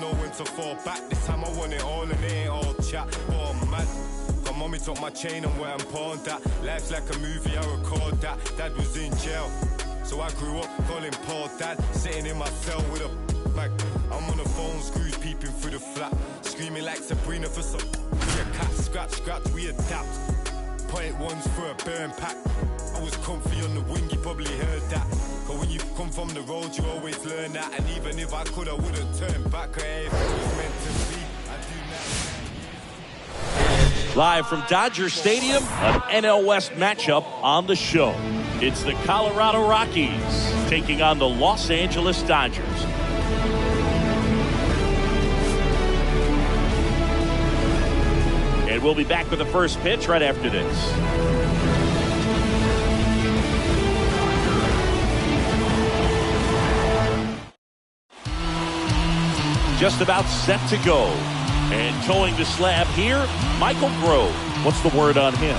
know when to fall back. This time I want it all and it ain't all chat. Oh man, my mommy took my chain and went and pawned that. Life's like a movie, I record that. Dad was in jail, so I grew up calling Paul Dad. Sitting in my cell with a bag. I'm on the phone, screws peeping through the flat. Screaming like Sabrina for some. We a cat, scratch, we adapt. Point ones for a burn pack. I was comfy on the wing, you probably heard that. But when you come from the road, you always learn that. And even if I could, I wouldn't turn back. Hey, if it was meant to be, I do now. Live from Dodger Stadium, an NL West matchup on the show. It's the Colorado Rockies taking on the Los Angeles Dodgers. And we'll be back with the first pitch right after this. Just about set to go. And towing the slab here, Michael Grove. What's the word on him?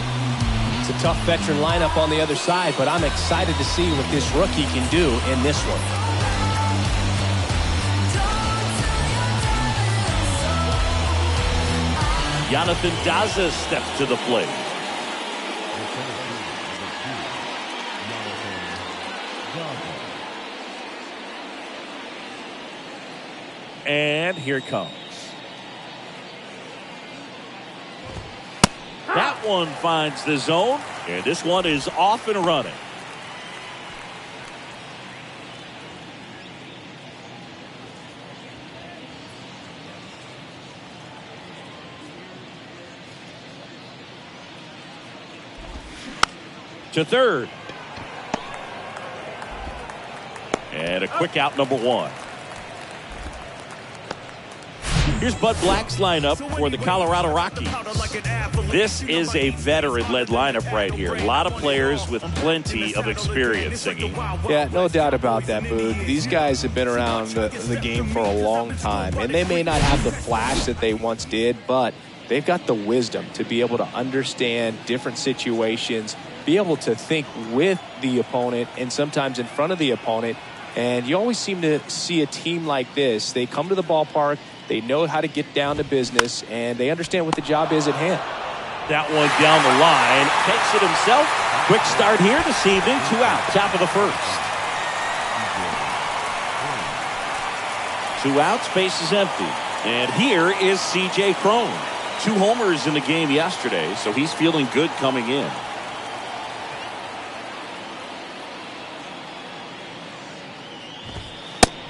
It's a tough veteran lineup on the other side, but I'm excited to see what this rookie can do in this one. Jonathan Daza steps to the plate. And here it comes. That one finds the zone, and this one is off and running. To third. And a quick out, number one. Here's Bud Black's lineup for the Colorado Rockies. This is a veteran-led lineup right here. A lot of players with plenty of experience singing. Yeah, no doubt about that, Boog. These guys have been around the game for a long time, and they may not have the flash that they once did, but they've got the wisdom to be able to understand different situations, be able to think with the opponent and sometimes in front of the opponent. And you always seem to see a team like this. They come to the ballpark, they know how to get down to business, and they understand what the job is at hand. That one down the line, takes it himself. Quick start here this evening, 2 out, top of the first. 2 outs, base is empty. And here is C.J. Cron. 2 homers in the game yesterday, so he's feeling good coming in.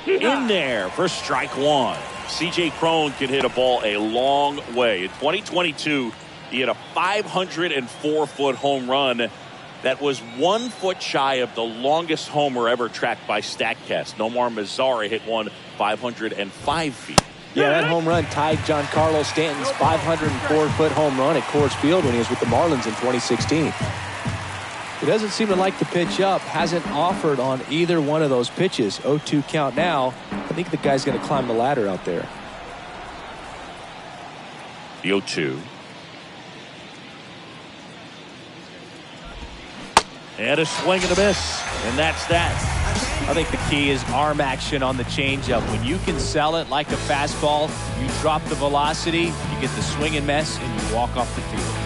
In there for strike one. C.J. Cron can hit a ball a long way. In 2022, he had a 504-foot home run that was 1 foot shy of the longest homer ever tracked by StatCast. Nomar Mazara hit one 505 feet. Yeah, that home run tied Giancarlo Stanton's 504-foot home run at Coors Field when he was with the Marlins in 2016. He doesn't seem to like to pitch up, hasn't offered on either one of those pitches. 0-2 count now. I think the guy's going to climb the ladder out there. The 0-2. And a swing and a miss. And that's that. I think the key is arm action on the changeup. When you can sell it like a fastball, you drop the velocity, you get the swing and miss, and you walk off the field.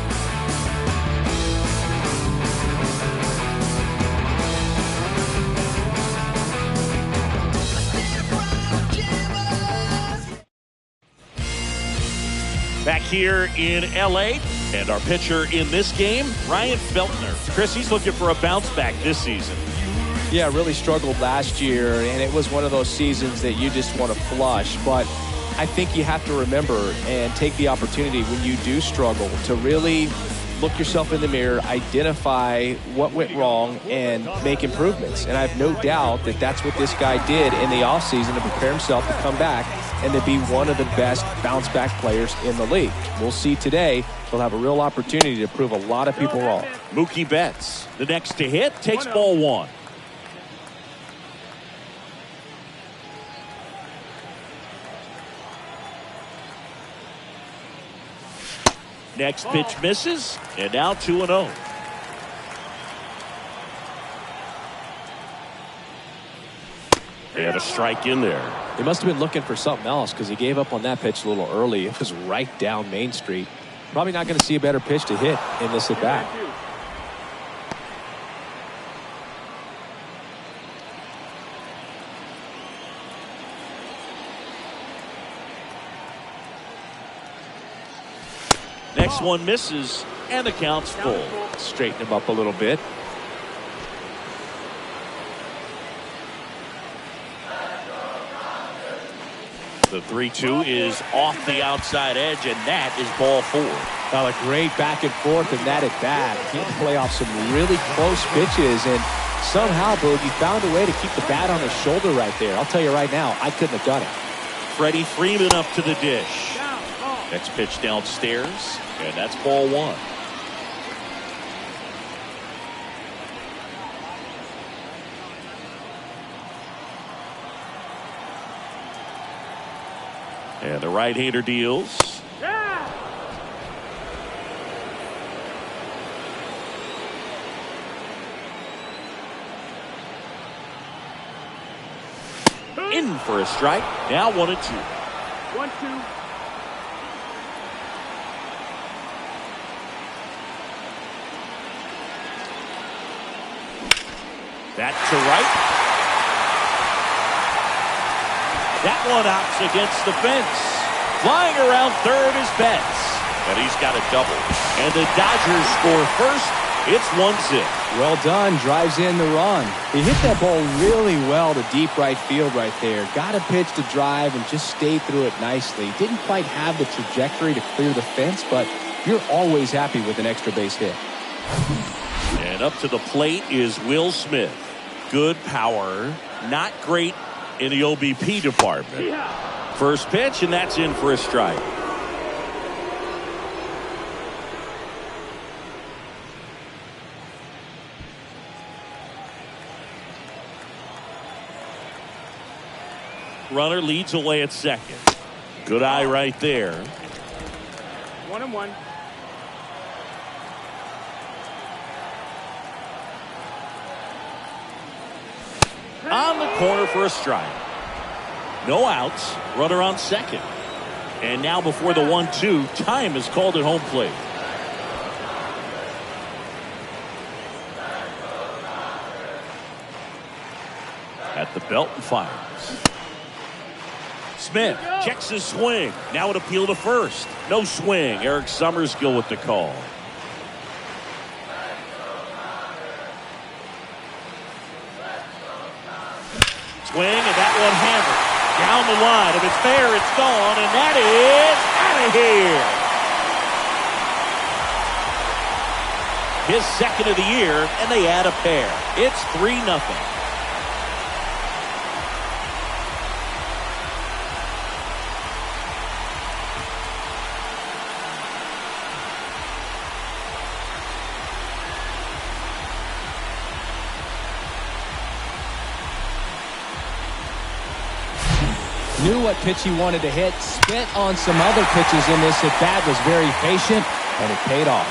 Back here in L.A., and our pitcher in this game, Ryan Feltner. Chris, he's looking for a bounce back this season. Yeah, really struggled last year, and it was one of those seasons that you just want to flush. But I think you have to remember and take the opportunity when you do struggle to really look yourself in the mirror, identify what went wrong, and make improvements. And I have no doubt that that's what this guy did in the offseason to prepare himself to come back and to be one of the best bounce-back players in the league. We'll see today. He'll have a real opportunity to prove a lot of people wrong. Mookie Betts, the next to hit, takes ball one. Next pitch misses, and now 2-0. And a strike in there. He must have been looking for something else because he gave up on that pitch a little early. It was right down Main Street. Probably not going to see a better pitch to hit in this at bat. Next one misses, and the count's full. Straighten him up a little bit. The 3-2 is off the outside edge, and that is ball 4. Well, a great back and forth in that at bat. He had to play off some really close pitches, and somehow, Boogie found a way to keep the bat on his shoulder right there. I'll tell you right now, I couldn't have done it. Freddie Freeman up to the dish. Next pitch downstairs, and that's ball 1. And the right-hander deals. In for a strike. Now 1-2. 1-2. That to right. That one outs against the fence. Flying around third is Betts. And he's got a double. And the Dodgers score first. It's 1-0. Well done. Drives in the run. He hit that ball really well to deep right field right there. Got a pitch to drive and just stayed through it nicely. Didn't quite have the trajectory to clear the fence, but you're always happy with an extra base hit. And up to the plate is Will Smith. Good power. Not great in the OBP department. First pitch, and that's in for a strike. Runner leads away at second. Good eye right there. 1-1. On the corner for a strike. No outs. Runner on second. And now before the 1-2, time is called at home plate. At the belt and fires. Smith checks his swing. Now an appeal to first. No swing. Eric Summerskill with the call. Swing, and that one hammered. Down the line. If it's fair, it's gone, and that is out of here. His second of the year, and they add a pair. It's 3-0. Knew what pitch he wanted to hit. Spent on some other pitches in this at bat. Was very patient, and it paid off.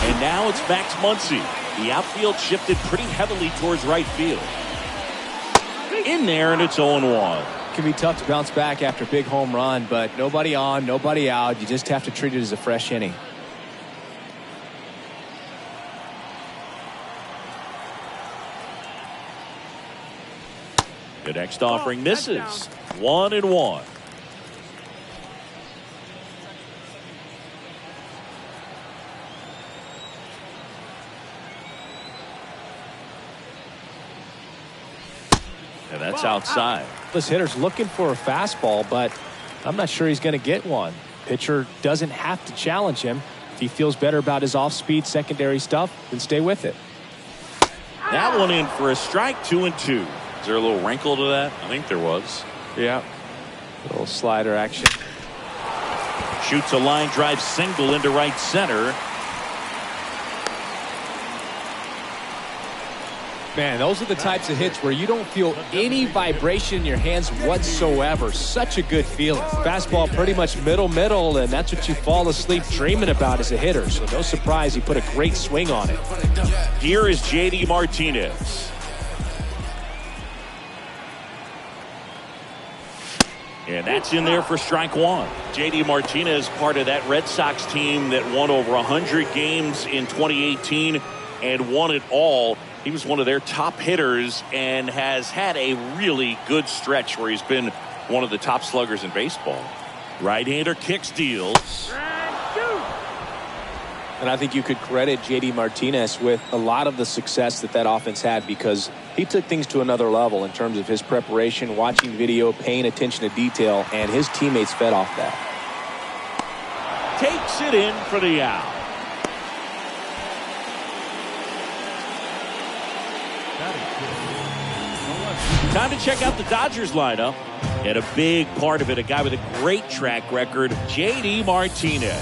And now it's Max Muncy. The outfield shifted pretty heavily towards right field. In there, and it's 0-1. Can be tough to bounce back after a big home run, but nobody on, nobody out. You just have to treat it as a fresh inning. The next offering misses. 1-1. And that's outside. This hitter's looking for a fastball, but I'm not sure he's going to get one. Pitcher doesn't have to challenge him. If he feels better about his off-speed secondary stuff, then stay with it. That one in for a strike. 2-2. Is there a little wrinkle to that? I think there was. Yeah. A little slider action. Shoots a line drive single into right center. Man, those are the types of hits where you don't feel any vibration in your hands whatsoever. Such a good feeling. Fastball pretty much middle, and that's what you fall asleep dreaming about as a hitter. So no surprise he put a great swing on it. Here is J.D. Martinez. And that's in there for strike one. J.D. Martinez, part of that Red Sox team that won over 100 games in 2018 and won it all. He was one of their top hitters and has had a really good stretch where he's been one of the top sluggers in baseball. Right-hander kicks, deals. And I think you could credit J.D. Martinez with a lot of the success that offense had, because he took things to another level in terms of his preparation, watching video, paying attention to detail, and his teammates fed off that. Takes it in for the out. Time to check out the Dodgers lineup. And a big part of it, a guy with a great track record, J.D. Martinez.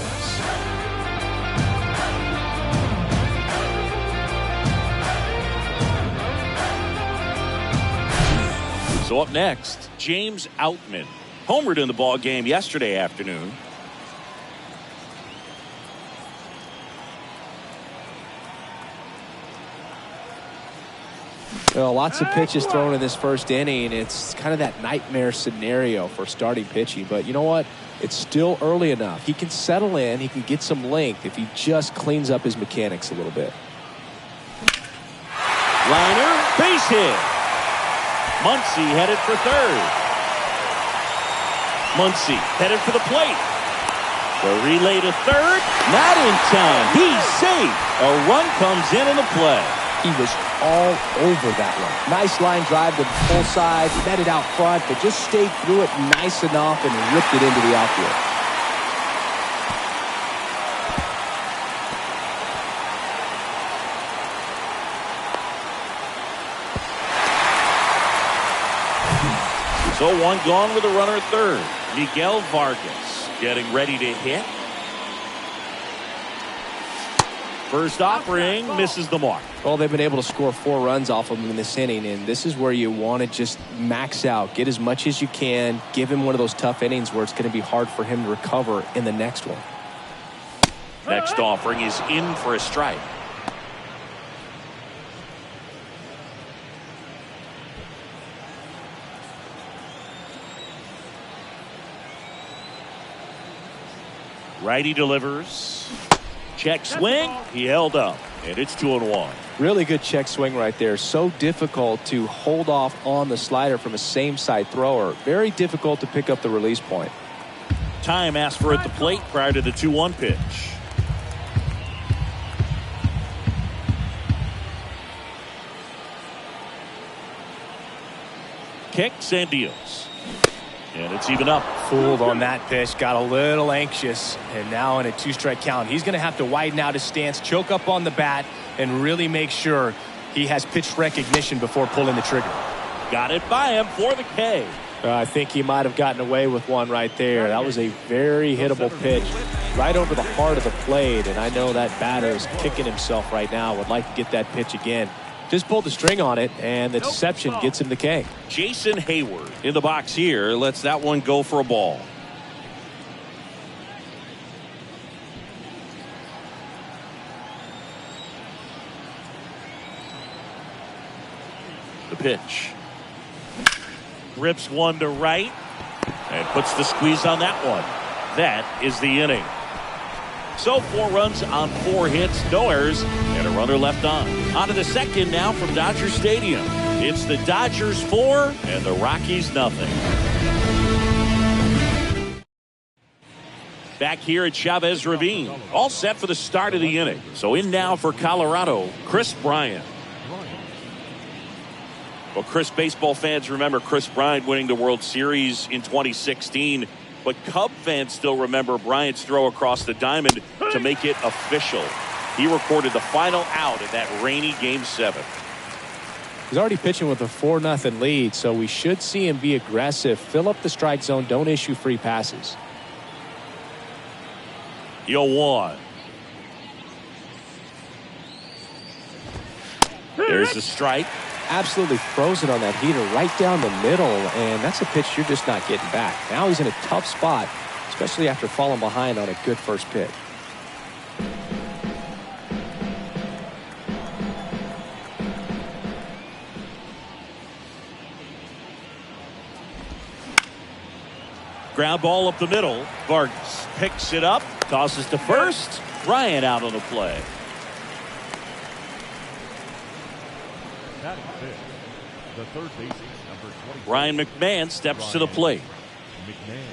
So up next, James Outman. Homered in the ball game yesterday afternoon. Well, lots of pitches thrown in this first inning. It's kind of that nightmare scenario for starting pitching. But you know what? It's still early enough. He can settle in. He can get some length if he just cleans up his mechanics a little bit. Liner, base hit. Muncy headed for third. Muncy headed for the plate. The relay to third. Not in time. He's safe. A run comes in the play. He was all over that one. Nice line drive to the full side. Met it out front, but just stayed through it nice enough and ripped it into the outfield. So one gone with a runner at third. Miguel Vargas getting ready to hit. First offering misses the mark. Well, they've been able to score 4 runs off of him in this inning, and this is where you want to just max out. Get as much as you can. Give him one of those tough innings where it's going to be hard for him to recover in the next one. Next offering is in for a strike. Righty delivers. Check swing. He held up. And it's 2-1. Really good check swing right there. So difficult to hold off on the slider from a same side thrower. Very difficult to pick up the release point. Time asked for at the plate prior to the 2-1 pitch. Kicks and deals. And it's even up. Fooled on that pitch, got a little anxious, and now in a 2-strike count, he's going to have to widen out his stance, choke up on the bat, and really make sure he has pitch recognition before pulling the trigger. Got it by him for the K. I think he might have gotten away with one right there. That was a very hittable pitch right over the heart of the plate, and I know that batter is kicking himself right now. Would like to get that pitch again. Just pulled the string on it, and the deception gets him the K. Jason Hayward in the box here lets that one go for a ball. The pitch. Rips one to right and puts the squeeze on that one. That is the inning. So 4 runs on 4 hits, no errors, and a runner left on. On to the second now from Dodger Stadium. It's the Dodgers 4 and the Rockies nothing. Back here at Chavez Ravine, all set for the start of the inning. So in now for Colorado, Chris Bryant. Well, Chris, baseball fans remember Chris Bryant winning the World Series in 2016. But Cub fans still remember Bryant's throw across the diamond to make it official. He recorded the final out in that rainy Game 7. He's already pitching with a 4-0 lead, so we should see him be aggressive, fill up the strike zone, don't issue free passes. 0-1. There's the strike. Absolutely frozen on that heater right down the middle, and that's a pitch you're just not getting back. Now he's in a tough spot, especially after falling behind on a good first pitch. Ground ball up the middle. Vargas picks it up, tosses to first. Ryan out on the play. The third baseman, number 20. Ryan McMahon steps to the plate. McMahon.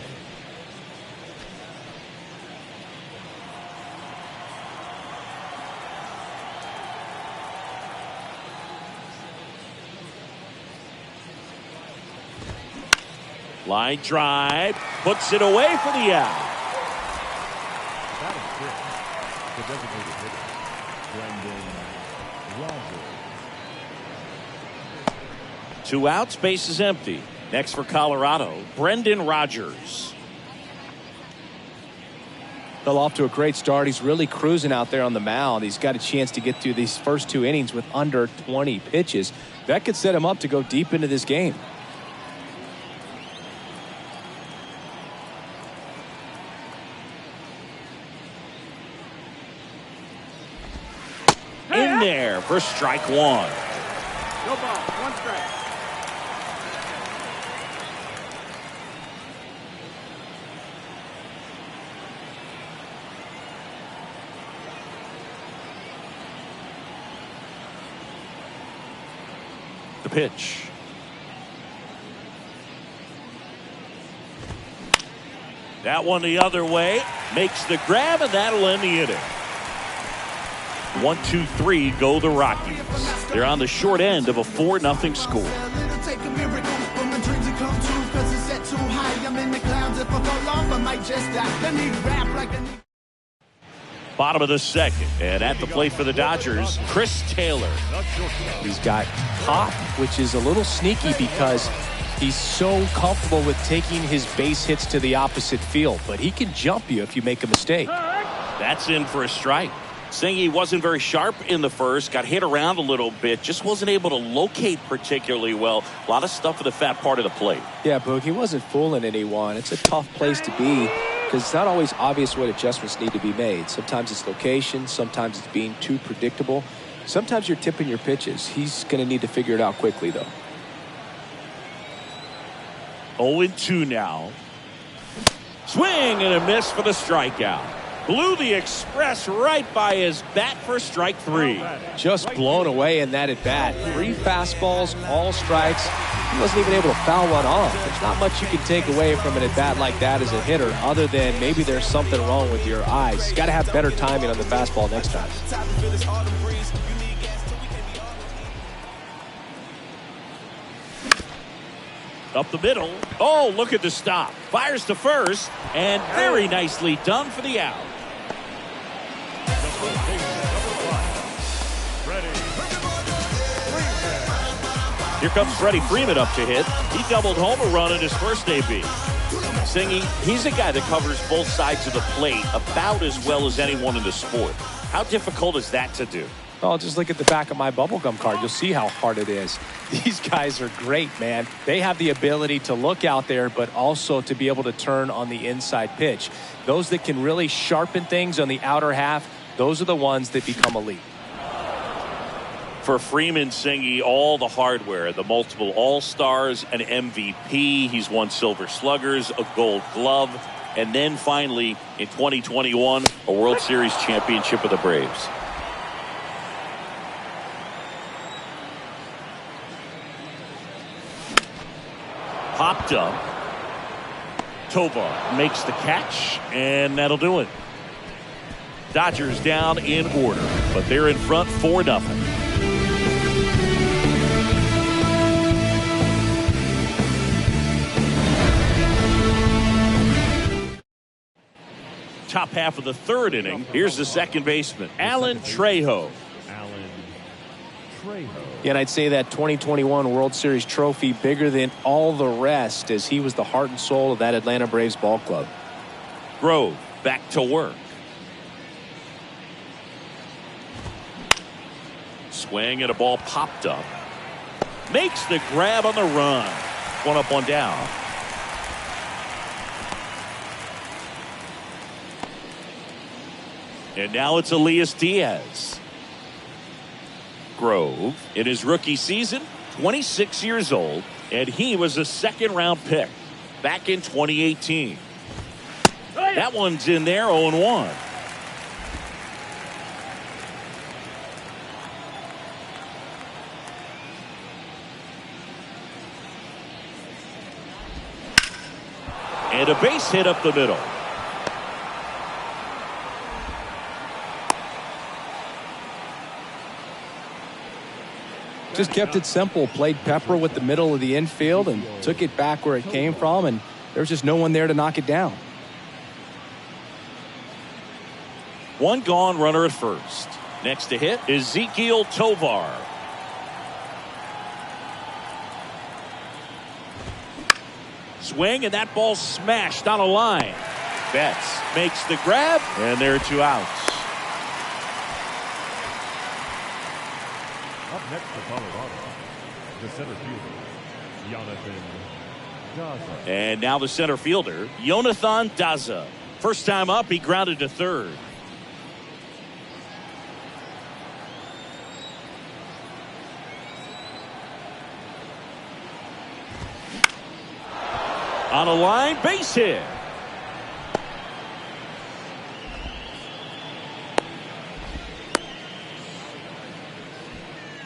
Line drive, puts it away for the out. Batting fifth, the designated hitter, Brendan Rogers. 2 outs, base is empty. Next for Colorado, Brendan Rogers. Well, off to a great start. He's really cruising out there on the mound. He's got a chance to get through these first 2 innings with under 20 pitches. That could set him up to go deep into this game. In there for strike 1. No ball. 1 strike. The pitch. That one the other way. Makes the grab, and that'll end the inning. 1, 2, 3 go the Rockies. They're on the short end of a 4-0 score. Bottom of the second, and at the plate for the Dodgers, Chris Taylor. He's got pop, which is a little sneaky because he's so comfortable with taking his base hits to the opposite field, but he can jump you if you make a mistake. That's in for a strike. Singy wasn't very sharp in the first, got hit around a little bit, just wasn't able to locate particularly well. A lot of stuff at the fat part of the plate. Yeah, Boog, he wasn't fooling anyone. It's a tough place to be because it's not always obvious what adjustments need to be made. Sometimes it's location, sometimes it's being too predictable. Sometimes you're tipping your pitches. He's going to need to figure it out quickly, though. 0-2 now. Swing and a miss for the strikeout. Blew the express right by his bat for strike 3. Just blown away in that at bat. 3 fastballs, all strikes. He wasn't even able to foul one off. There's not much you can take away from an at bat like that as a hitter, other than maybe there's something wrong with your eyes. You got to have better timing on the fastball next time. Up the middle. Oh, look at the stop. Fires to first, and very nicely done for the out. Here comes Freddie Freeman up to hit. He doubled home a run in his first AB. Singy, he's a guy that covers both sides of the plate about as well as anyone in the sport. How difficult is that to do? Oh, just look at the back of my bubblegum card. You'll see how hard it is. These guys are great, man. They have the ability to look out there, but also to be able to turn on the inside pitch. Those that can really sharpen things on the outer half, those are the ones that become elite. For Freeman, Singy, all the hardware, the multiple All-Stars, an MVP. He's won Silver Sluggers, a Gold Glove, and then finally, in 2021, a World Series championship with the Braves. Popped up. Tovar makes the catch, and that'll do it. Dodgers down in order, but they're in front 4-0. Top half of the third inning. Here's the second baseman, Alan Trejo. Yeah, and I'd say that 2021 World Series trophy bigger than all the rest, as he was the heart and soul of that Atlanta Braves ball club. Grove back to work. Swing and a ball popped up. Makes the grab on the run. One up, one down. And now it's Elias Diaz. Grove, in his rookie season, 26 years old, and he was a second-round pick back in 2018. That one's in there, 0-1. And a base hit up the middle. Just kept it simple, played pepper with the middle of the infield and took it back where it came from, and there's just no one there to knock it down. One gone, runner at first. Next to hit, Ezequiel Tovar. Swing, and that ball smashed on a line. Betts makes the grab, and there are 2 outs. Up next for Colorado, the center fielder, Jonathan Daza. And now the center fielder, Jonathan Daza. First time up, he grounded to third. On a line, base hit.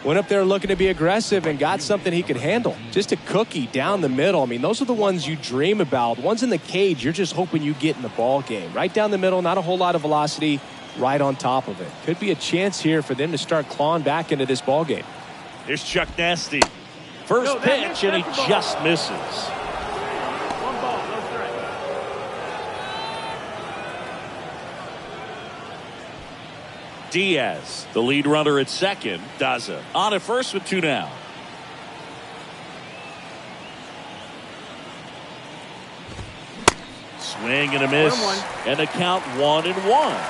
Went up there looking to be aggressive and got something he could handle. Just a cookie down the middle. I mean, those are the ones you dream about. Ones in the cage, you're just hoping you get in the ball game. Right down the middle, not a whole lot of velocity, right on top of it. Could be a chance here for them to start clawing back into this ball game. Here's Chuck Nasty. First pitch, and he just misses. Diaz, the lead runner at second. Daza on at first with 2 down. Swing and a miss. 1-1. And the count 1-1.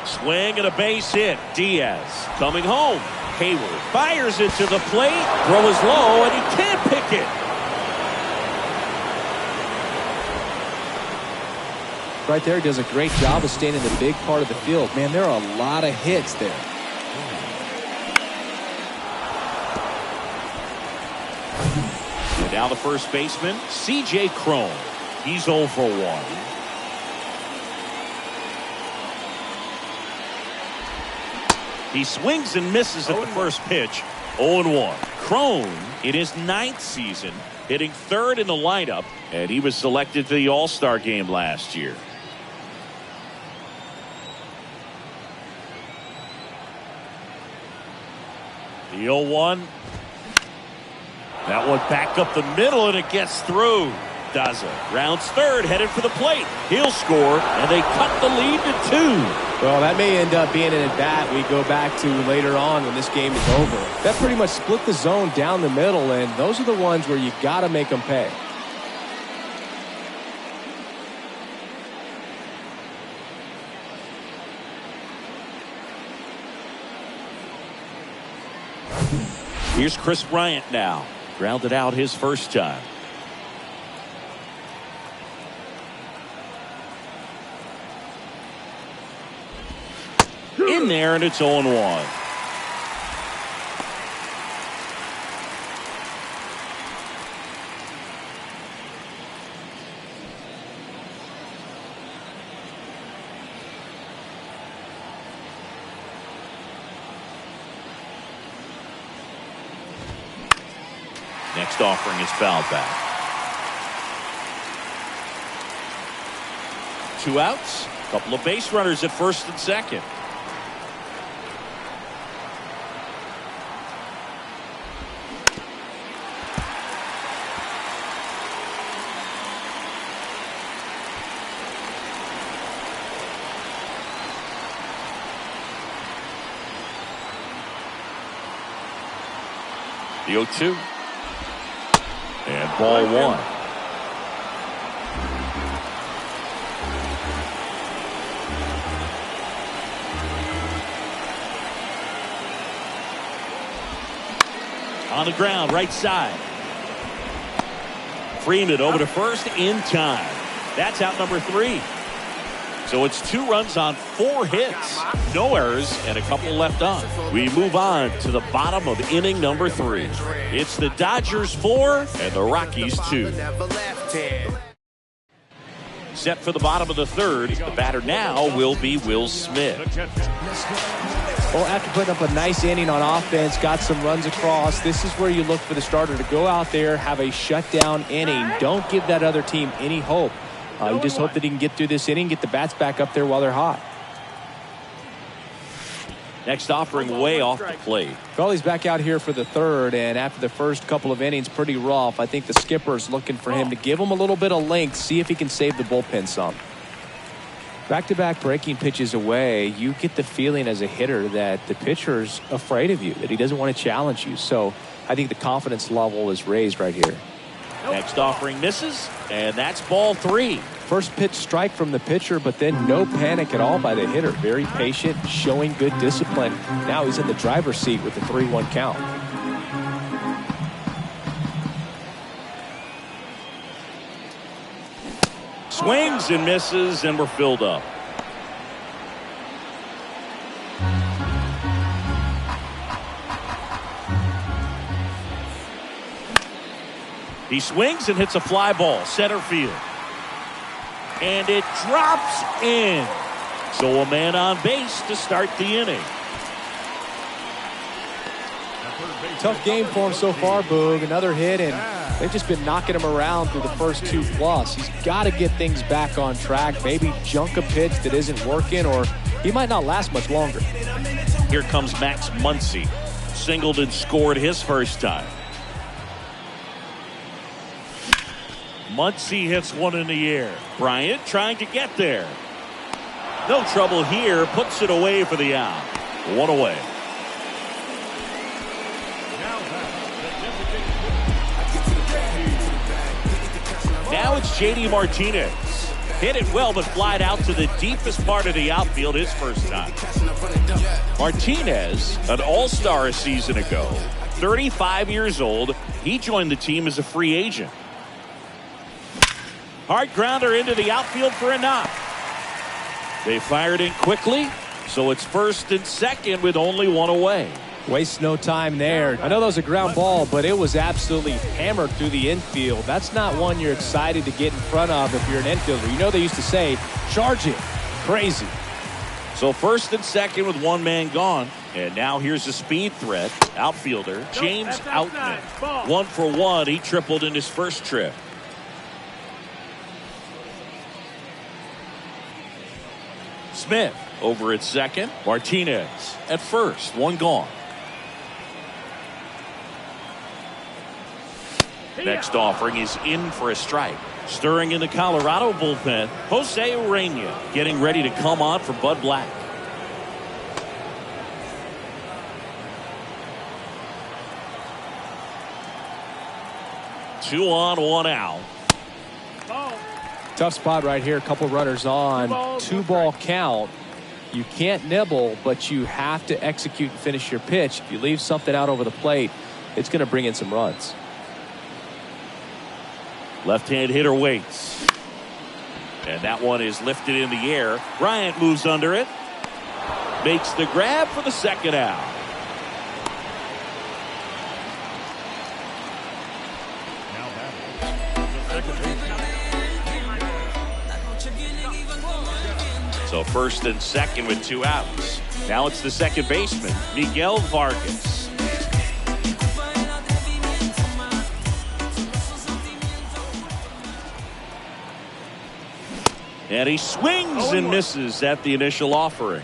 Swing and a base hit. Diaz coming home. Hayward fires it to the plate. Throw is low, and he can't pick it. Right there, he does a great job of staying in the big part of the field. Man, there are a lot of hits there. And now the first baseman, C.J. Cron. He's 0 for 1. He swings and misses at the first pitch. 0-1. Cron, in his 9th season, hitting 3rd in the lineup, and he was selected to the All-Star game last year. The 0-1. That one back up the middle, and it gets through. Daza rounds third, headed for the plate. He'll score, and they cut the lead to 2. Well, that may end up being an at-bat we go back to later on when this game is over. That pretty much split the zone down the middle, and those are the ones where you got to make them pay. Here's Chris Bryant now. Grounded out his first time. In there, and it's 0-1. Next offering is fouled back. 2 outs. Couple of base runners at first and second. The 0-2. And ball 1. On the ground, right side. Freeman over to first in time. That's out number 3. So it's 2 runs on 4 hits. No errors and a couple left on. We move on to the bottom of inning number 3. It's the Dodgers 4 and the Rockies 2. Set for the bottom of the 3rd. The batter now will be Will Smith. Well, after putting up a nice inning on offense, got some runs across, this is where you look for the starter to go out there, have a shutdown inning. Don't give that other team any hope. You just hope that he can get through this inning, get the bats back up there while they're hot. Next offering way off the plate. Well, he's back out here for the 3rd, and after the first couple of innings, pretty rough. I think the skipper's looking for him to give him a little bit of length, see if he can save the bullpen some. Back-to-back breaking pitches away, you get the feeling as a hitter that the pitcher's afraid of you, that he doesn't want to challenge you. So I think the confidence level is raised right here. Next offering misses, and that's ball 3. First pitch strike from the pitcher, but then no panic at all by the hitter. Very patient, showing good discipline. Now he's in the driver's seat with the 3-1 count. Swings and misses, and we're filled up. He swings and hits a fly ball, center field. And it drops in. So a man on base to start the inning. Tough game for him so far, Boog. Another hit, and they've just been knocking him around through the first 2+. He's got to get things back on track. Maybe junk a pitch that isn't working, or he might not last much longer. Here comes Max Muncy. Singled and scored his first time. Muncy hits one in the air. Bryant trying to get there. No trouble here. Puts it away for the out. 1 away. Now it's J.D. Martinez. Hit it well, but flied out to the deepest part of the outfield his first time. Martinez, an all-star a season ago, 35 years old. He joined the team as a free agent. Hard grounder into the outfield for a knock. They fired in quickly, so it's first and second with only 1 away. Waste no time there. I know that was a ground ball, but it was absolutely hammered through the infield. That's not one you're excited to get in front of if you're an infielder. You know they used to say, charge it. Crazy. So first and second with 1 man gone. And now here's a speed threat. Outfielder, James Outman. 1 for 1. He tripled in his first trip. Smith over at second. Martinez at first. 1 gone. Next offering is in for a strike. Stirring in the Colorado bullpen, Jose Urena getting ready to come on for Bud Black. Two on, 1 out. Tough spot right here. A couple runners on. 2-ball count. You can't nibble, but you have to execute and finish your pitch. If you leave something out over the plate, it's going to bring in some runs. Left-hand hitter waits. And that one is lifted in the air. Bryant moves under it. Makes the grab for the second out. So first and second with 2 outs. Now it's the second baseman, Miguel Vargas. And he swings and misses at the initial offering.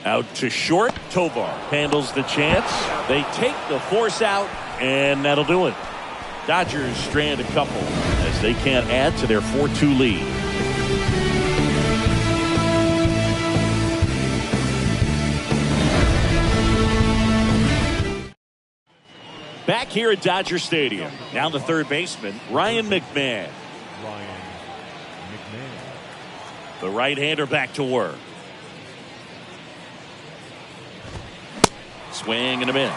Out to short. Tovar handles the chance. They take the force out, and that'll do it. Dodgers strand a couple as they can't add to their 4-2 lead. Back here at Dodger Stadium. Now the third baseman, Ryan McMahon. McMahon. The right-hander back to work. Swing and a miss.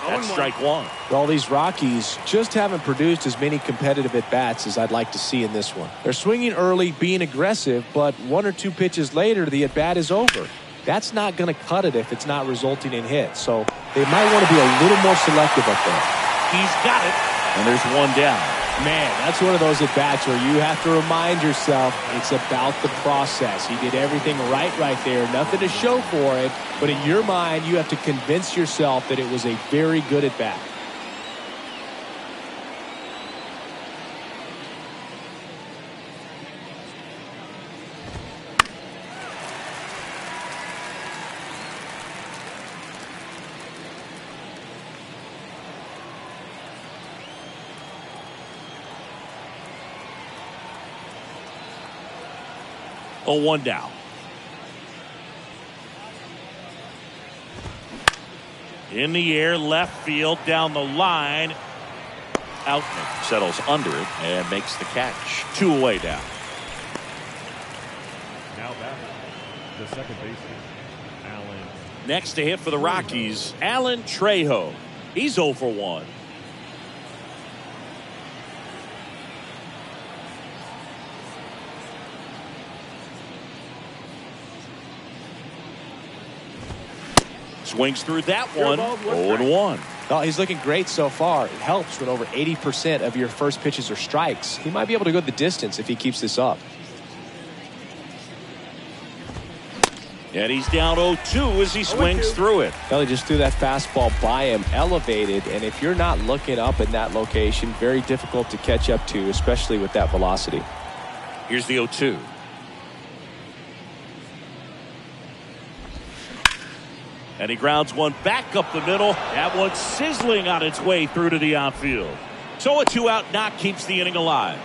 That's strike one. Well, these Rockies just haven't produced as many competitive at-bats as I'd like to see in this one. They're swinging early, being aggressive, but 1 or 2 pitches later, the at-bat is over. That's not going to cut it if it's not resulting in hits. So they might want to be a little more selective up there. He's got it. And there's one down. Man, that's one of those at-bats where you have to remind yourself it's about the process. He did everything right there. Nothing to show for it. But in your mind, you have to convince yourself that it was a very good at-bat. Oh, 1 down. In the air, left field, down the line. Outman settles under it and makes the catch. 2 away now. Now back, the second baseman, Alan. Next to hit for the Rockies, Alan Trejo. He's 0 for 1. Swings through that one. 0-1. Well, he's looking great so far. It helps when over 80% of your first pitches are strikes. He might be able to go the distance if he keeps this up. And he's down 0-2 as he swings through it. Well, he just threw that fastball by him, elevated, and if you're not looking up in that location, very difficult to catch up to, especially with that velocity. Here's the 0-2. And he grounds one back up the middle. That one sizzling on its way through to the outfield. So a 2-out knock keeps the inning alive.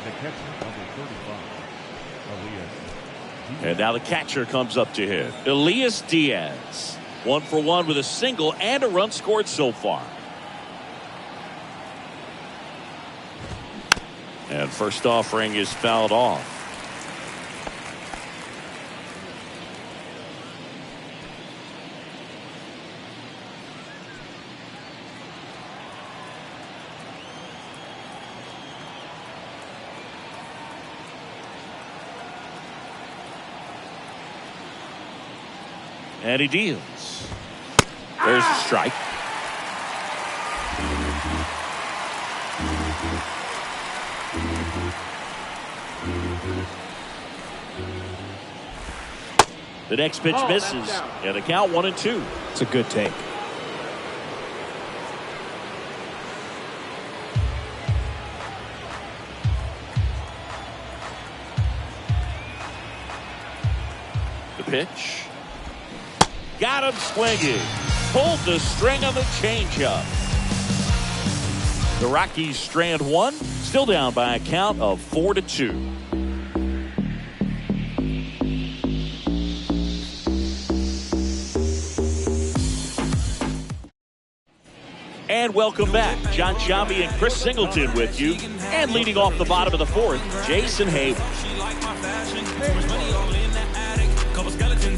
The catcher, number 35, Elias. And now the catcher comes up to hit. Elias Diaz. 1 for 1 with a single and a run scored so far. And first offering is fouled off. And he deals. There's a strike. The next pitch misses. And the count 1-2. It's a good take. The pitch. Got him swinging. Pulled the string on the changeup. The Rockies strand one. Still down by a count of 4-2. And welcome back. John Sciambi and Chris Singleton with you. And leading off the bottom of the fourth, Jason Hayward.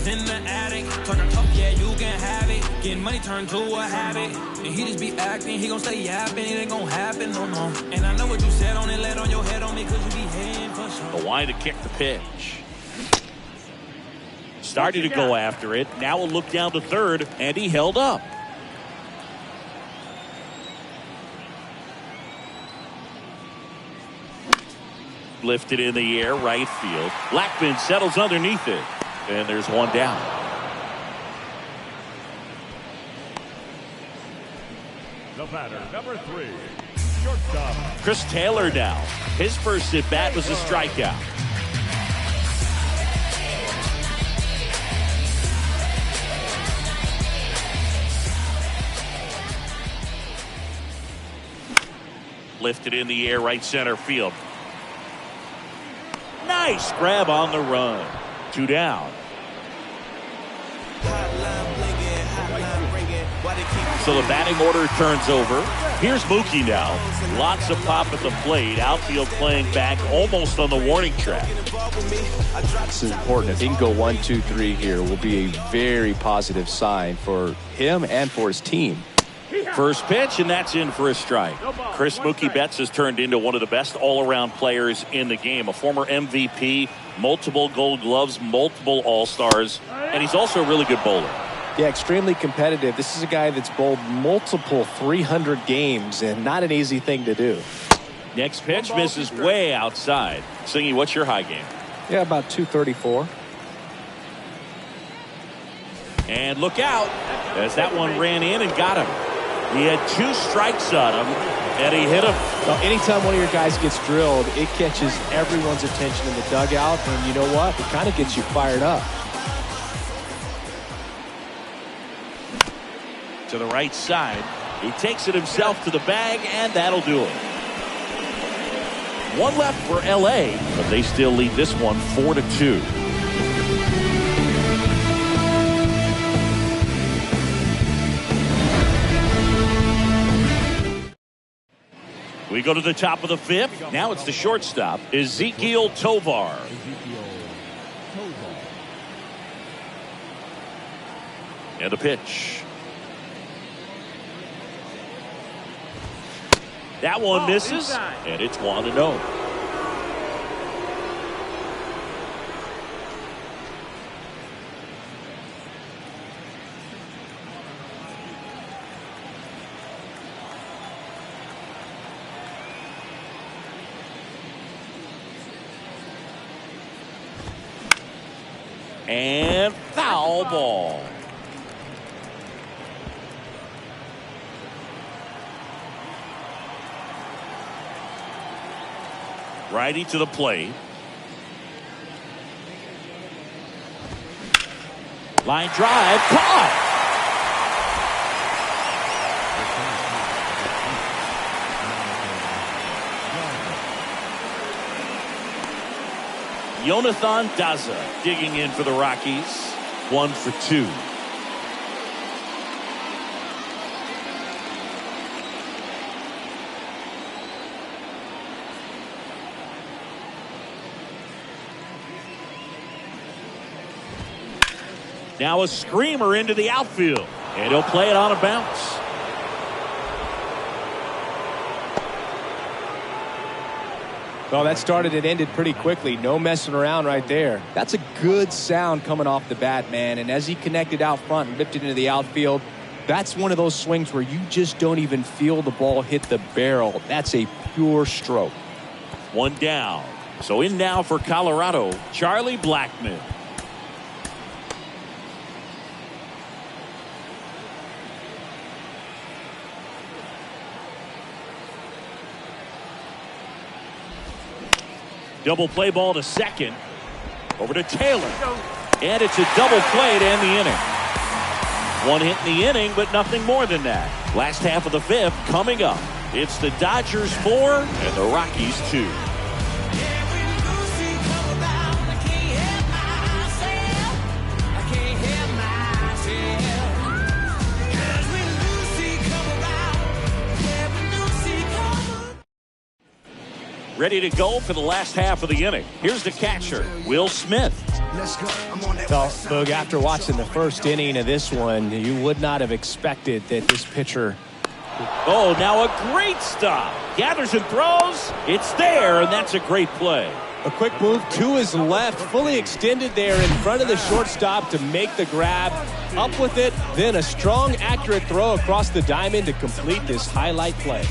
In the attic, talking tough, yeah, you can have it. Getting money turned to a habit. And he just be acting, he gon' stay yapping, it ain't gon' happen, no, no. And I know what you said on it, let on your head on me, cause you be hating for sure. The line to kick the pitch. Started to go after it. Now a look down to third, and he held up. Lifted in the air, right field. Blackman settles underneath it. And there's one down. The batter, number 3, shortstop. Chris Taylor now. His first at bat was a strikeout. Lifted in the air, right center field. Nice grab on the run. 2 down. So the batting order turns over. Here's Mookie now. Lots of pop at the plate. Outfield playing back almost on the warning track. This is important. If he can go 1, 2, 3 here, will be a very positive sign for him and for his team. First pitch, and that's in for a strike. Chris Mookie Betts has turned into one of the best all-around players in the game. A former MVP, multiple Gold Gloves, multiple All-Stars, and he's also a really good bowler. Yeah, extremely competitive. This is a guy that's bowled multiple 300 games, and not an easy thing to do. Next pitch misses way outside. Singy, what's your high game? Yeah, about 234. And look out, as that one ran in and got him. He had 2 strikes on him, and he hit him. Well, anytime one of your guys gets drilled, it catches everyone's attention in the dugout, and you know what? It kind of gets you fired up. To the right side. He takes it himself to the bag, and that'll do it. 1 left for LA, but they still lead this one 4-2. We go to the top of the 5th. Now it's the shortstop, Ezequiel Tovar. And a pitch. That one misses, and it's 1-0. And foul ball. Righty to the plate. Line drive, caught. Jonathan Daza digging in for the Rockies. 1 for 2. Now a screamer into the outfield, and he'll play it on a bounce. Well, that started and ended pretty quickly. No messing around right there. That's a good sound coming off the bat, man. And as he connected out front and ripped it into the outfield, that's one of those swings where you just don't even feel the ball hit the barrel. That's a pure stroke. 1 down. So in now for Colorado, Charlie Blackmon. Double play ball to second. Over to Taylor. And it's a double play to end the inning. 1 hit in the inning, but nothing more than that. Last half of the 5th coming up. It's the Dodgers 4 and the Rockies 2. Ready to go for the last half of the inning. Here's the catcher, Will Smith. Well, Boog, after watching the first inning of this one, you would not have expected that this pitcher. Oh, now a great stop. Gathers and throws. It's there, and that's a great play. A quick move to his left, fully extended there in front of the shortstop to make the grab. Up with it, then a strong, accurate throw across the diamond to complete this highlight play.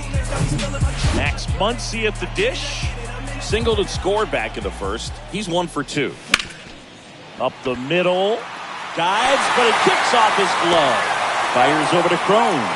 Max Muncy at the dish. Singled and scored back in the first. He's 1 for 2. Up the middle. Dives, but it kicks off his glove. Fires over to Crone.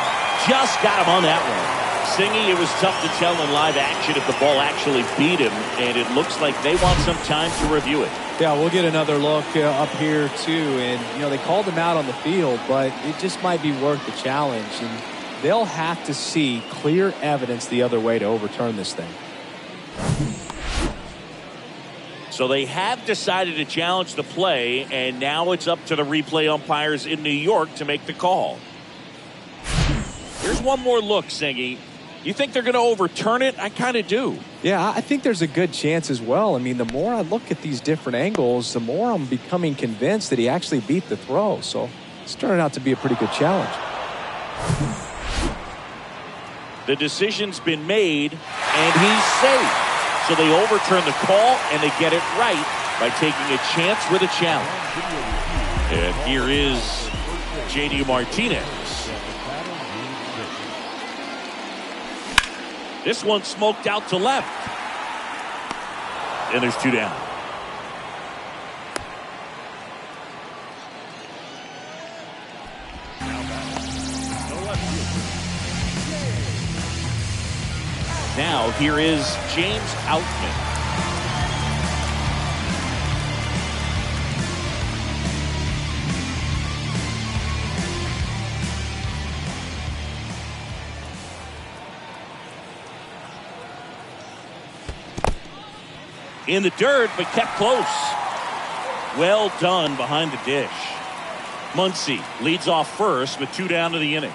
Just got him on that one. Singy, it was tough to tell in live action if the ball actually beat him, and it looks like they want some time to review it. Yeah, we'll get another look up here too, and you know they called him out on the field, but it just might be worth the challenge, and they'll have to see clear evidence the other way to overturn this thing. So they have decided to challenge the play, and now it's up to the replay umpires in New York to make the call. Here's one more look, Singy. You think they're going to overturn it? I kind of do. Yeah, I think there's a good chance as well. I mean, the more I look at these different angles, the more I'm becoming convinced that he actually beat the throw. So it's turning out to be a pretty good challenge. The decision's been made, and he's safe. So they overturn the call, and they get it right by taking a chance with a challenge. And here is J.D. Martinez. This one smoked out to left. And there's 2 down. Now here is James Outman. In the dirt, but kept close. Well done behind the dish. Muncy leads off first with 2 down to the inning.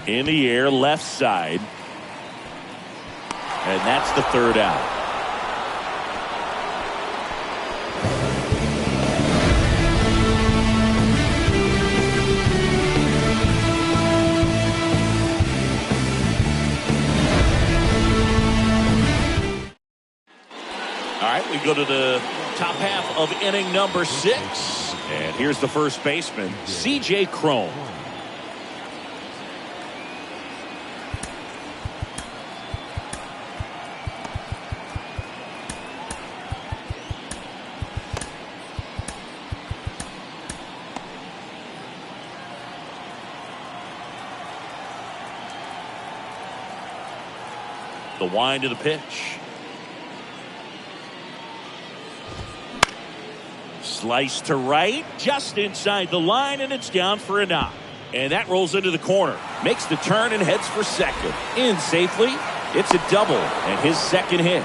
In the air, left side. And that's the 3rd out. We go to the top half of inning number 6. And here's the first baseman, C.J. Cron. The wind of the pitch. Slice to right, just inside the line, and it's down for a knock. And that rolls into the corner. Makes the turn and heads for second. In safely. It's a double and his second hit.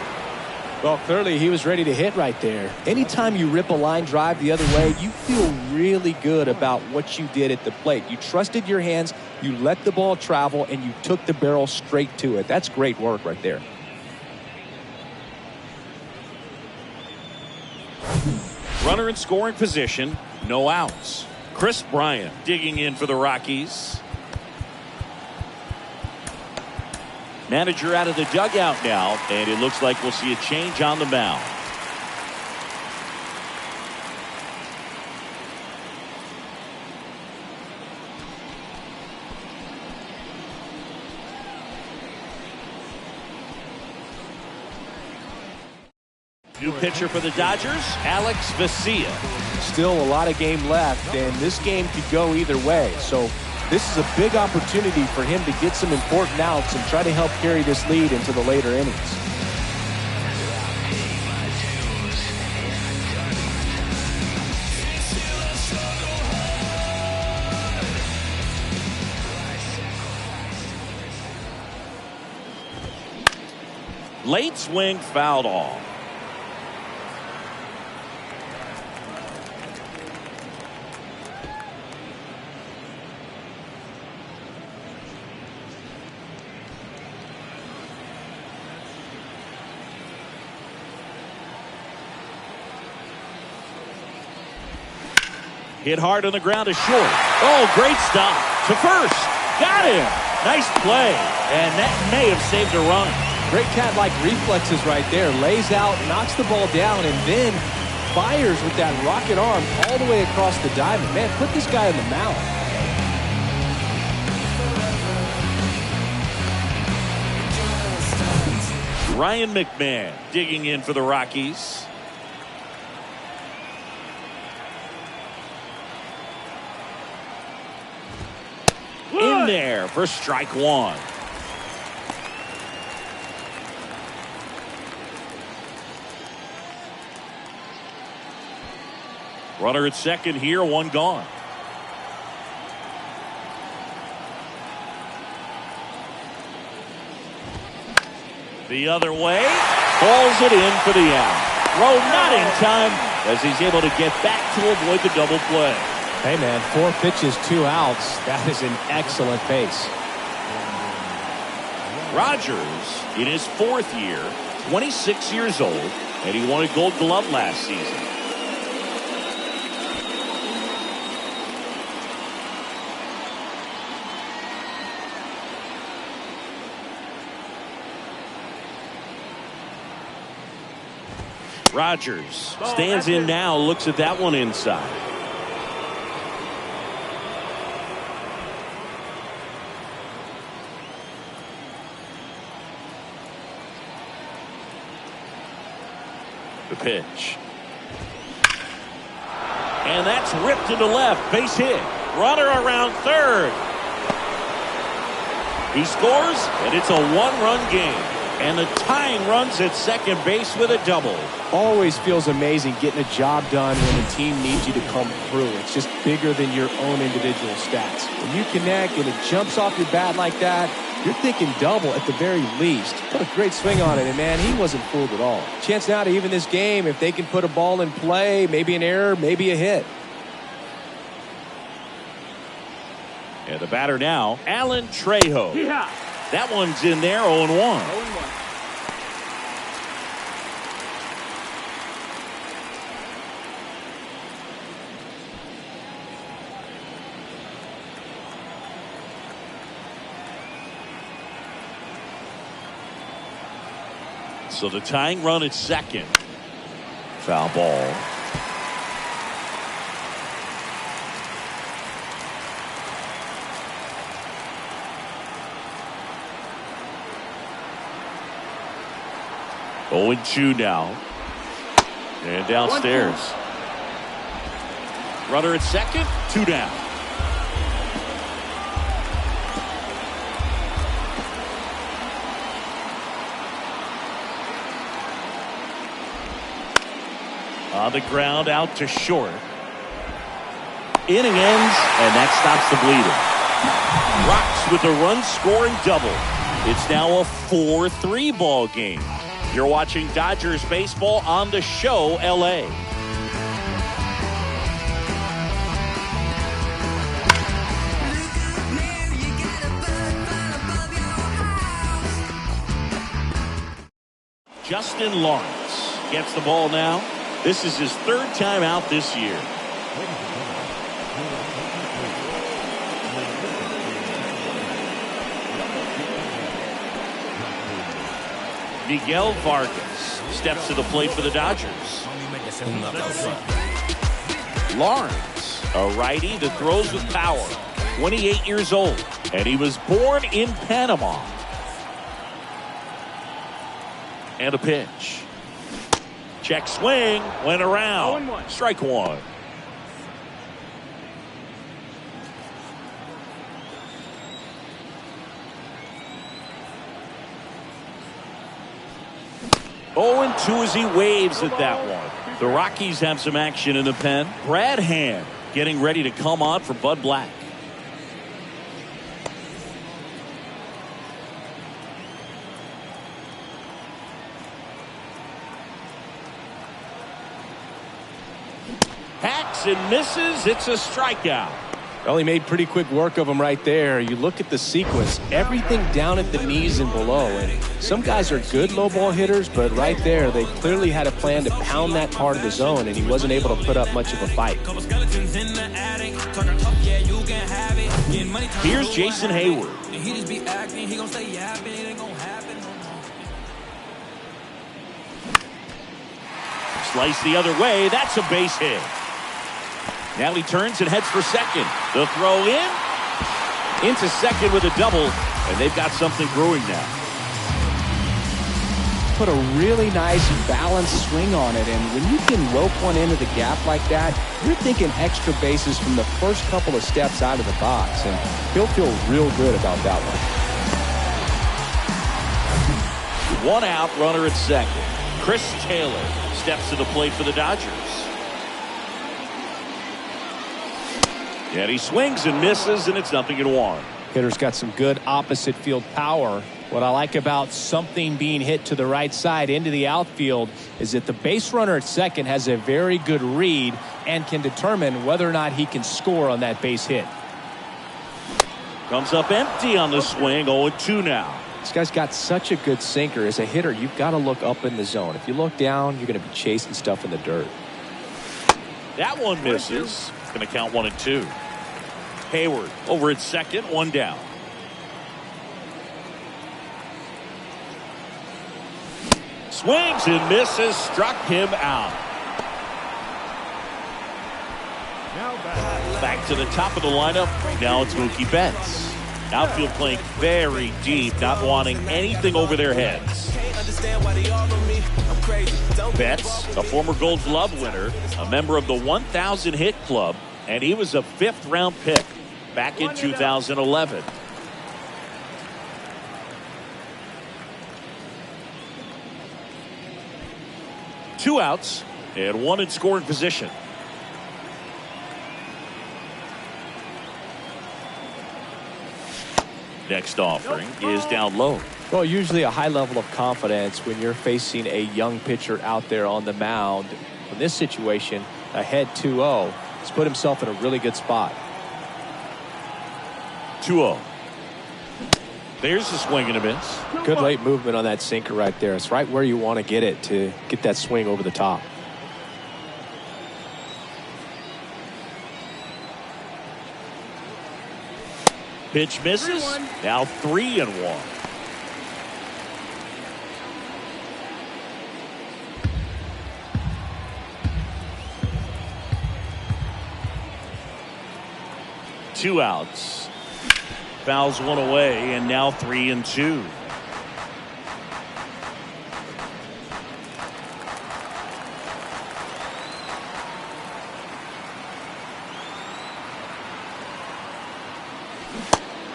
Well, clearly he was ready to hit right there. Anytime you rip a line drive the other way, you feel really good about what you did at the plate. You trusted your hands, you let the ball travel, and you took the barrel straight to it. That's great work right there. Runner in scoring position, no outs. Chris Bryant digging in for the Rockies. Manager out of the dugout now, and it looks like we'll see a change on the mound. New pitcher for the Dodgers, Alex Vesia. Still a lot of game left, and this game could go either way. So this is a big opportunity for him to get some important outs and try to help carry this lead into the later innings. Late swing fouled off. Hit hard on the ground to short. Oh, great stop to first. Got him. Nice play. And that may have saved a run. Great cat-like reflexes right there. Lays out, knocks the ball down, and then fires with that rocket arm all the way across the diamond. Man, put this guy in the mound. Ryan McMahon digging in for the Rockies. In there for strike 1. Runner at second here, 1 gone. The other way, falls it in for the out. Throw not in time as he's able to get back to avoid the double play. Hey, man, 4 pitches, 2 outs. That is an excellent pace. Rogers in his 4th year, 26 years old, and he won a Gold Glove last season. Rogers stands in now, looks at that one inside. The pitch. And that's ripped into left. Base hit. Runner around third. He scores, and it's a 1-run game. And the tying runs at second base with a double. Always feels amazing getting a job done when the team needs you to come through. It's just bigger than your own individual stats. When you connect and it jumps off your bat like that, you're thinking double at the very least. Put a great swing on it, and man, he wasn't fooled at all. Chance now to even this game if they can put a ball in play, maybe an error, maybe a hit. And the batter now, Alan Trejo. Yeah. That one's in there, 0-1. 0-1. So the tying run at second. Foul ball. Oh, 2 now. And downstairs. Runner at second, 2 down. On the ground, out to short. Inning ends, and that stops the bleeding. Rocks with a run-scoring double. It's now a 4-3 ball game. You're watching Dodgers baseball on the Show LA. Justin Lawrence gets the ball now. This is his 3rd time out this year. Miguel Vargas steps to the plate for the Dodgers. Lawrence, a righty that throws with power, 28 years old, and he was born in Panama. And a pitch. Check swing, went around. 0-1. Strike 1. Oh, and 2 as he waves at that one. The Rockies have some action in the pen. Brad Hand getting ready to come on for Bud Black. Hacks and misses. It's a strikeout. Well, he made pretty quick work of him right there. You look at the sequence, everything down at the knees and below. And some guys are good low ball hitters, but right there, they clearly had a plan to pound that part of the zone, and he wasn't able to put up much of a fight. Here's Jason Hayward. Slice the other way. That's a base hit. Now he turns and heads for second. The throw into second with a double, and they've got something brewing now. Put a really nice balanced swing on it, and when you can rope one into the gap like that, you're thinking extra bases from the first couple of steps out of the box, and he'll feel real good about that one. 1 out, runner at second. Chris Taylor steps to the plate for the Dodgers. And he swings and misses, and it's 0-1. Hitter's got some good opposite field power. What I like about something being hit to the right side into the outfield is that the base runner at second has a very good read and can determine whether or not he can score on that base hit. Comes up empty on the swing. 0-2 now. This guy's got such a good sinker. As a hitter, you've got to look up in the zone. If you look down, you're going to be chasing stuff in the dirt. That one misses. It's going to count 1-2. Hayward over at second, 1 down. Swings and misses, struck him out. Back to the top of the lineup. Now it's Mookie Betts. Outfield playing very deep, not wanting anything over their heads. Betts, a former Gold Glove winner, a member of the 1,000 hit club, and he was a 5th-round pick back in 2011. Two outs and one in scoring position. Next offering is down low. Well, usually a high level of confidence when you're facing a young pitcher out there on the mound. In this situation, ahead 2-0, he's put himself in a really good spot. 2-0. There's the swing and a miss. Good late movement on that sinker right there. It's right where you want to get it to get that swing over the top. Pitch misses. Now 3-1. Two outs. Fouls one away, and now 3-2.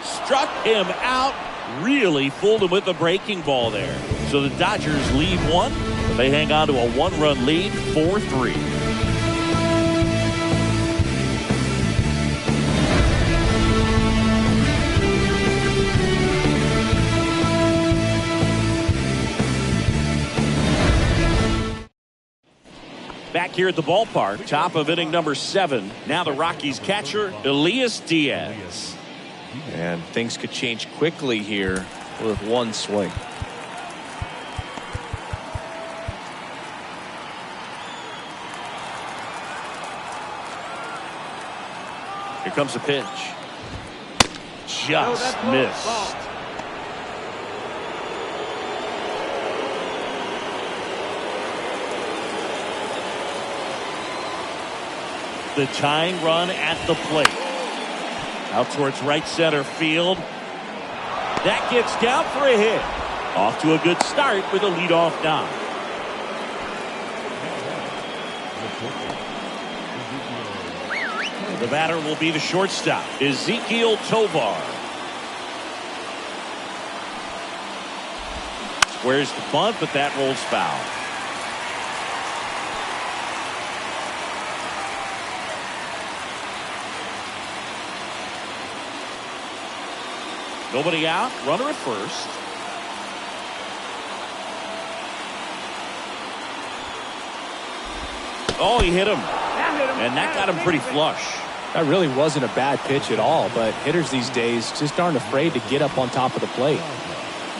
Struck him out. Really fooled him with the breaking ball there. So the Dodgers lead one. They hang on to a 1-run lead, 4-3. Back here at the ballpark, top of inning number 7. Now the Rockies catcher, Elias Diaz. And things could change quickly here with one swing. Here comes a pitch. Just missed. The tying run at the plate. Out towards right center field. That gets down for a hit. Off to a good start with a leadoff knock. The batter will be the shortstop, Ezekiel Tovar. Squares the bunt, but that rolls foul. Nobody out, runner at first. Oh, he hit him. And that got him pretty flush. That really wasn't a bad pitch at all, but hitters these days just aren't afraid to get up on top of the plate.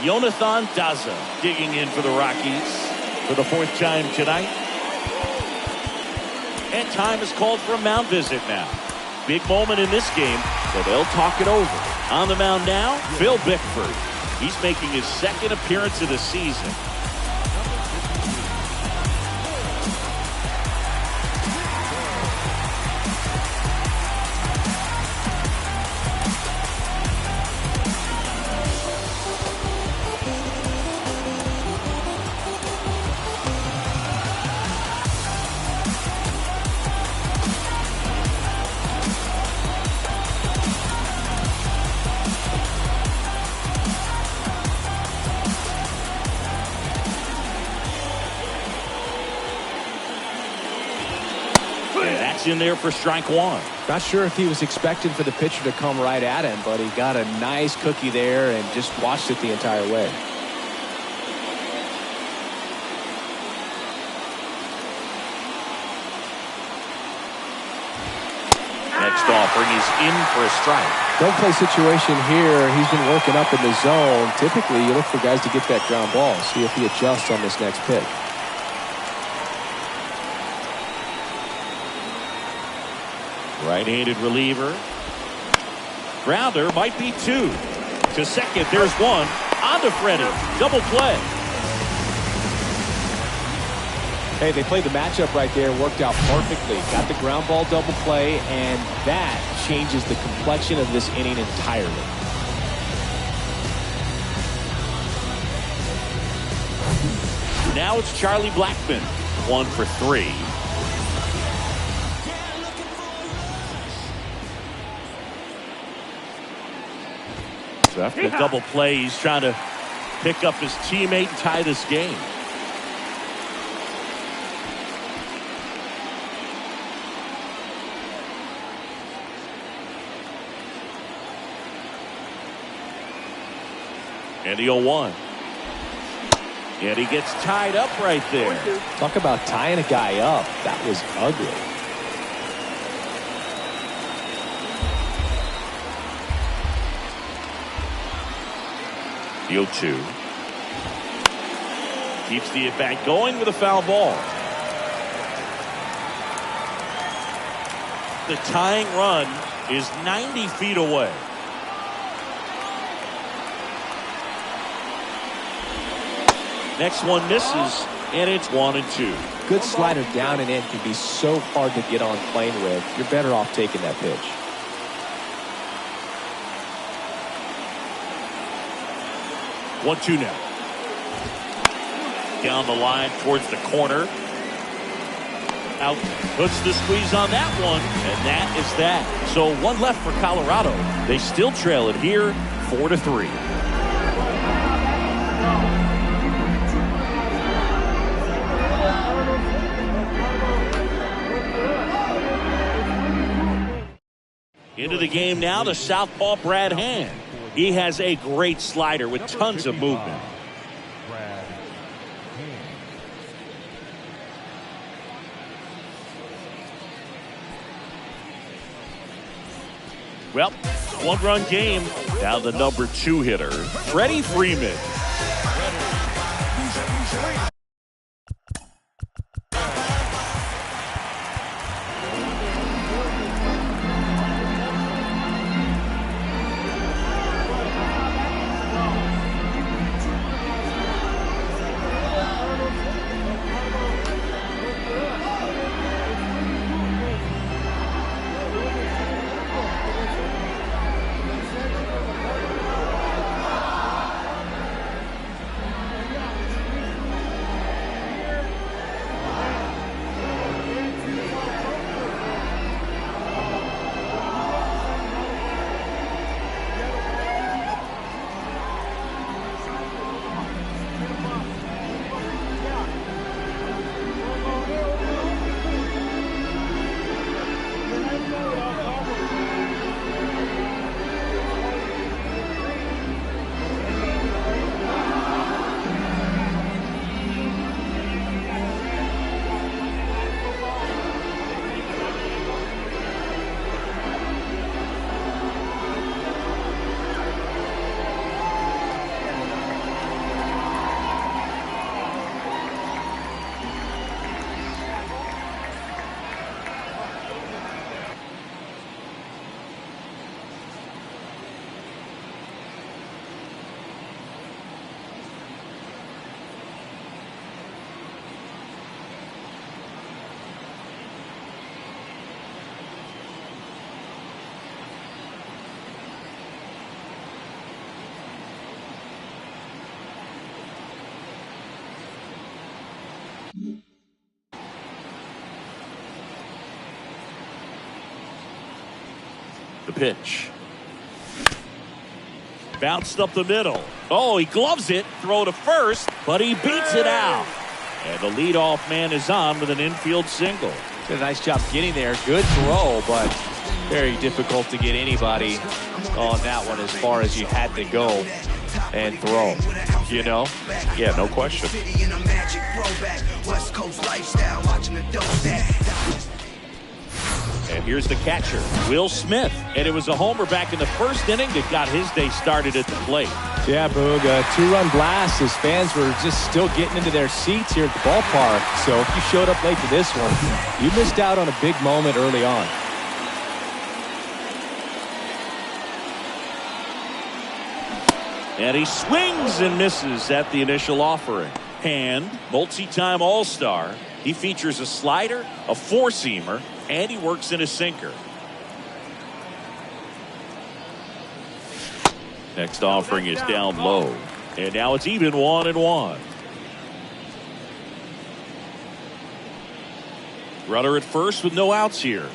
Jonathan Daza digging in for the Rockies for the 4th time tonight. And time is called for a mound visit now. Big moment in this game, so they'll talk it over. On the mound now, Phil Bickford. He's making his 2nd appearance of the season. That's in there for strike one. Not sure if he was expecting for the pitcher to come right at him, but he got a nice cookie there and just watched it the entire way. Next offering is in for a strike. Don't play situation here. He's been working up in the zone. Typically, you look for guys to get that ground ball. See if he adjusts on this next pitch. Right-handed reliever. Grounder might be two. To second, there's one. On to Freddie. Double play. Hey, they played the matchup right there. Worked out perfectly. Got the ground ball double play, and that changes the complexion of this inning entirely. Now it's Charlie Blackmon. 1 for 3. So after the double play, he's trying to pick up his teammate and tie this game. And the 0-1. And he gets tied up right there. Talk about tying a guy up. That was ugly. The 0-2. Keeps the at-bat going with a foul ball. The tying run is 90 feet away. Next one misses, and it's 1-2. Good slider down and in can be so hard to get on plane with. You're better off taking that pitch. One-two now. Down the line towards the corner. Out, puts the squeeze on that one, and that is that. So one left for Colorado. They still trail it here, 4-3. Into the game now, the southpaw Brad Hand. He has a great slider with tons of movement. Brad Hand. Well, one-run game. Now the number 2 hitter, Freddie Freeman. The pitch. Bounced up the middle. Oh, he gloves it. Throw to first, but he beats it out. And the leadoff man is on with an infield single. Did a nice job getting there. Good throw, but very difficult to get anybody on that one as far as you had to go and throw. You know? Yeah, no question. And here's the catcher, Will Smith. And it was a homer back in the first inning that got his day started at the plate. Yeah, Boog, a two-run blast. His fans were just still getting into their seats here at the ballpark. So if you showed up late to this one, you missed out on a big moment early on. And he swings and misses at the initial offering. Hand, multi-time All-Star. He features a slider, a four-seamer, and he works in a sinker. Next offering is down low. And now it's even 1-1. Runner at first with no outs here.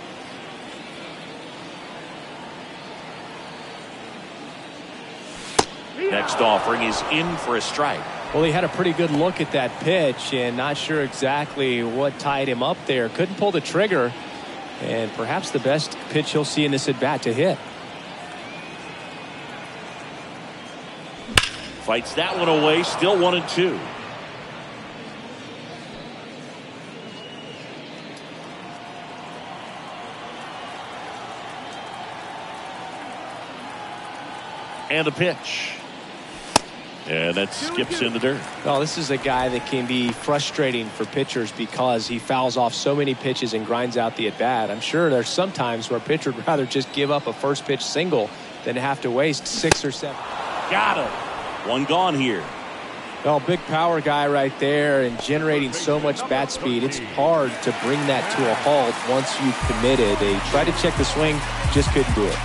Next offering is in for a strike. Well, he had a pretty good look at that pitch and not sure exactly what tied him up there. Couldn't pull the trigger, and perhaps the best pitch he'll see in this at bat to hit. Fights that one away, still 1-2. And a pitch. And that skips in the dirt. Well, this is a guy that can be frustrating for pitchers because he fouls off so many pitches and grinds out the at-bat. I'm sure there's some times where a pitcher would rather just give up a first pitch single than have to waste 6 or 7. Got him. One gone here. Well, big power guy right there and generating so much bat speed. It's hard to bring that to a halt once you've committed. They tried to check the swing, just couldn't do it.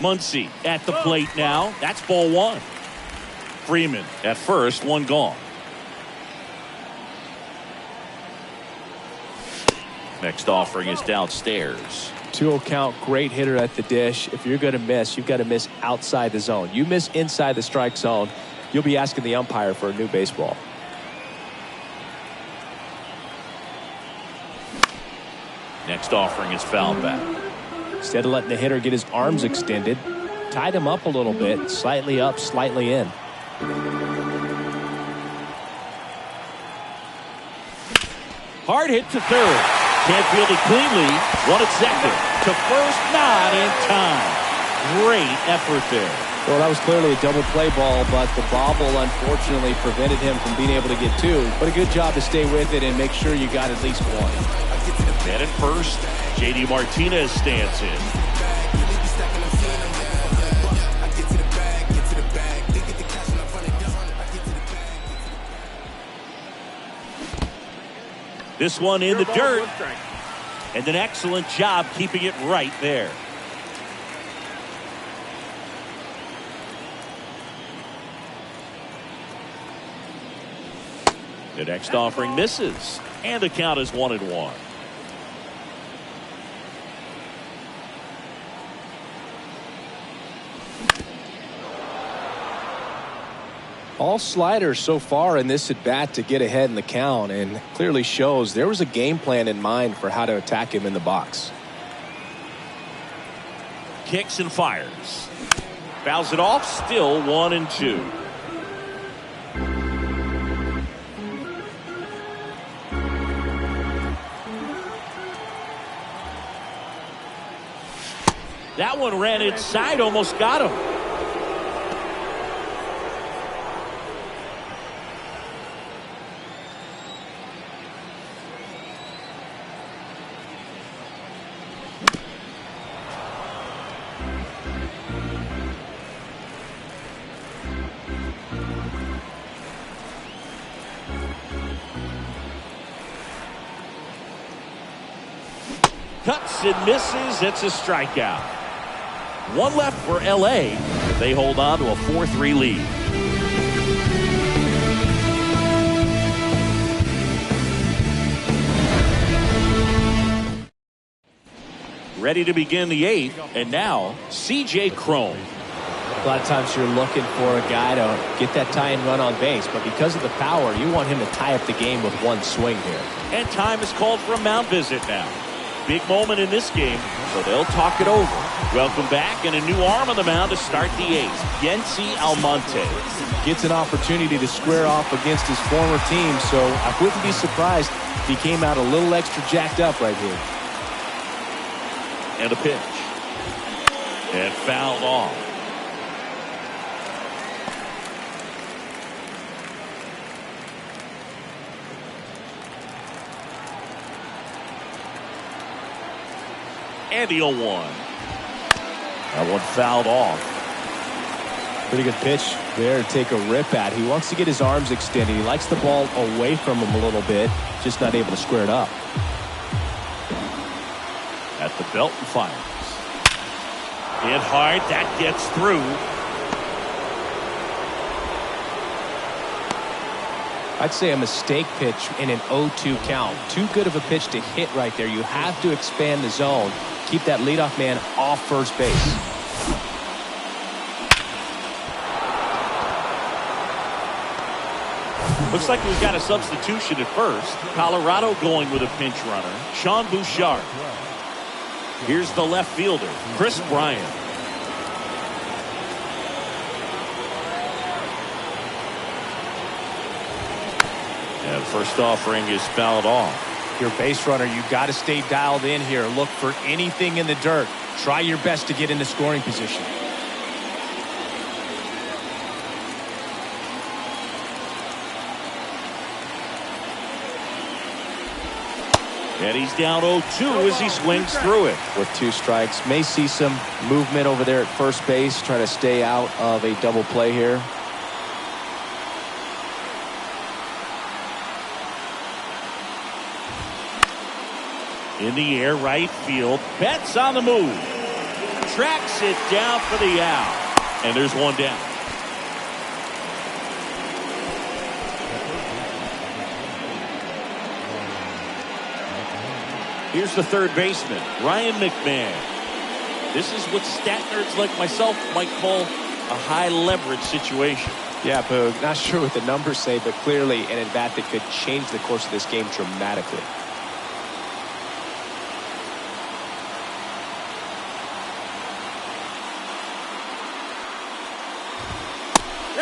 Muncy at the plate now. That's ball one. Freeman at first, one gone. Next offering is downstairs. 2-0 count, great hitter at the dish. If you're going to miss, you've got to miss outside the zone. You miss inside the strike zone, you'll be asking the umpire for a new baseball. Next offering is fouled back. Instead of letting the hitter get his arms extended, tied him up a little bit, slightly up, slightly in. Hard hit to third. Can't field it cleanly. Run at second. To first, not in time. Great effort there. Well, that was clearly a double play ball, but the bobble unfortunately prevented him from being able to get two. But a good job to stay with it and make sure you got at least one. And at first, J.D. Martinez stands in. This one in the dirt. And an excellent job keeping it right there. The next offering misses. And the count is 1-1. All sliders so far in this at bat to get ahead in the count, and clearly shows there was a game plan in mind for how to attack him in the box. Kicks and fires. Fouls it off, still 1-2. That one ran inside, almost got him. Cuts and misses. It's a strikeout. One left for L.A. They hold on to a 4-3 lead. ready to begin the 8th. And now, C.J. Cron. A lot of times you're looking for a guy to get that tie-in run on base, but because of the power, you want him to tie up the game with one swing here. And time is called for a mound visit now. Big moment in this game, so they'll talk it over. Welcome back, and a new arm on the mound to start the 8th. Yency Almonte gets an opportunity to square off against his former team, so I wouldn't be surprised if he came out a little extra jacked up right here. And a pitch. And fouled off. And the 0-1. That one fouled off. Pretty good pitch there to take a rip at. He wants to get his arms extended. He likes the ball away from him a little bit, just not able to square it up. At the belt and fires. Hit hard. That gets through. I'd say a mistake pitch in an 0-2 count. Too good of a pitch to hit right there. You have to expand the zone. Keep that leadoff man off first base. Looks like we've got a substitution at first. Colorado going with a pinch runner. Sean Bouchard. Here's the left fielder, Chris Bryant. And first offering is fouled off. Your base runner, you've got to stay dialed in here. Look for anything in the dirt. Try your best to get into scoring position. And he's down 0-2 as he swings through it. With 2 strikes. May see some movement over there at first base. Try to stay out of a double play here. In the air, right field. Betts on the move. Tracks it down for the out. And there's one down. Here's the third baseman, Ryan McMahon. This is what stat nerds like myself might call a high leverage situation. Yeah, Boog. Not sure what the numbers say, but clearly an at-bat that could change the course of this game dramatically.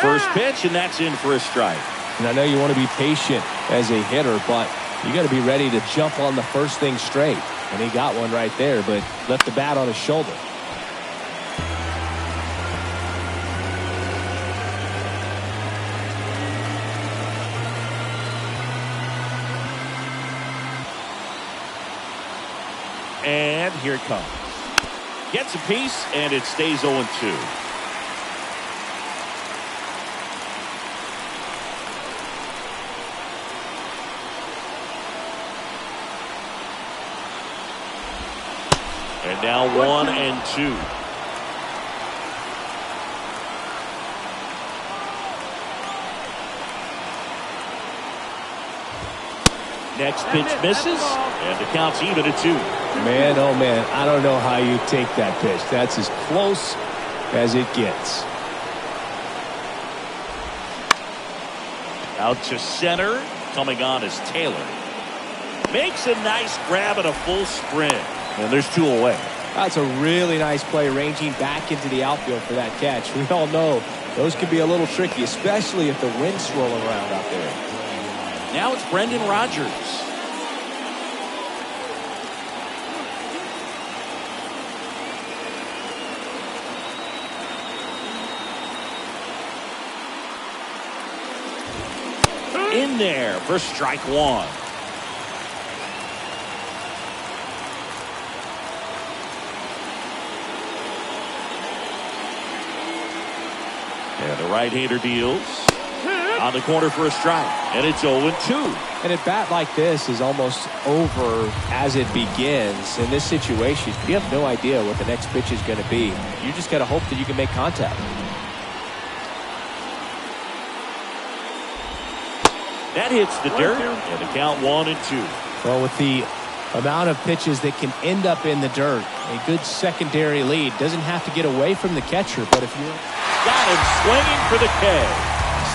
First pitch, and that's in for a strike. And I know you want to be patient as a hitter, but you got to be ready to jump on the first thing straight. And he got one right there, but left the bat on his shoulder. And here it comes. Gets a piece, and it stays 0-2. And now 1-2. Next pitch misses, and the count's even at 2. Man, oh man, I don't know how you take that pitch. That's as close as it gets. Out to center, coming on is Taylor. Makes a nice grab and a full sprint. And there's 2 away. That's a really nice play, ranging back into the outfield for that catch. We all know those can be a little tricky, especially if the wind's swirling around out there. Now it's Brendan Rodgers. In there for strike 1. And the right-hander deals on the corner for a strike, and it's 0-2. And a bat like this is almost over as it begins. In this situation, you have no idea what the next pitch is going to be. You just got to hope that you can make contact. That hits the dirt, and the count 1-2. Well, with the amount of pitches that can end up in the dirt. A good secondary lead. Doesn't have to get away from the catcher, but if you're... Got him swinging for the K.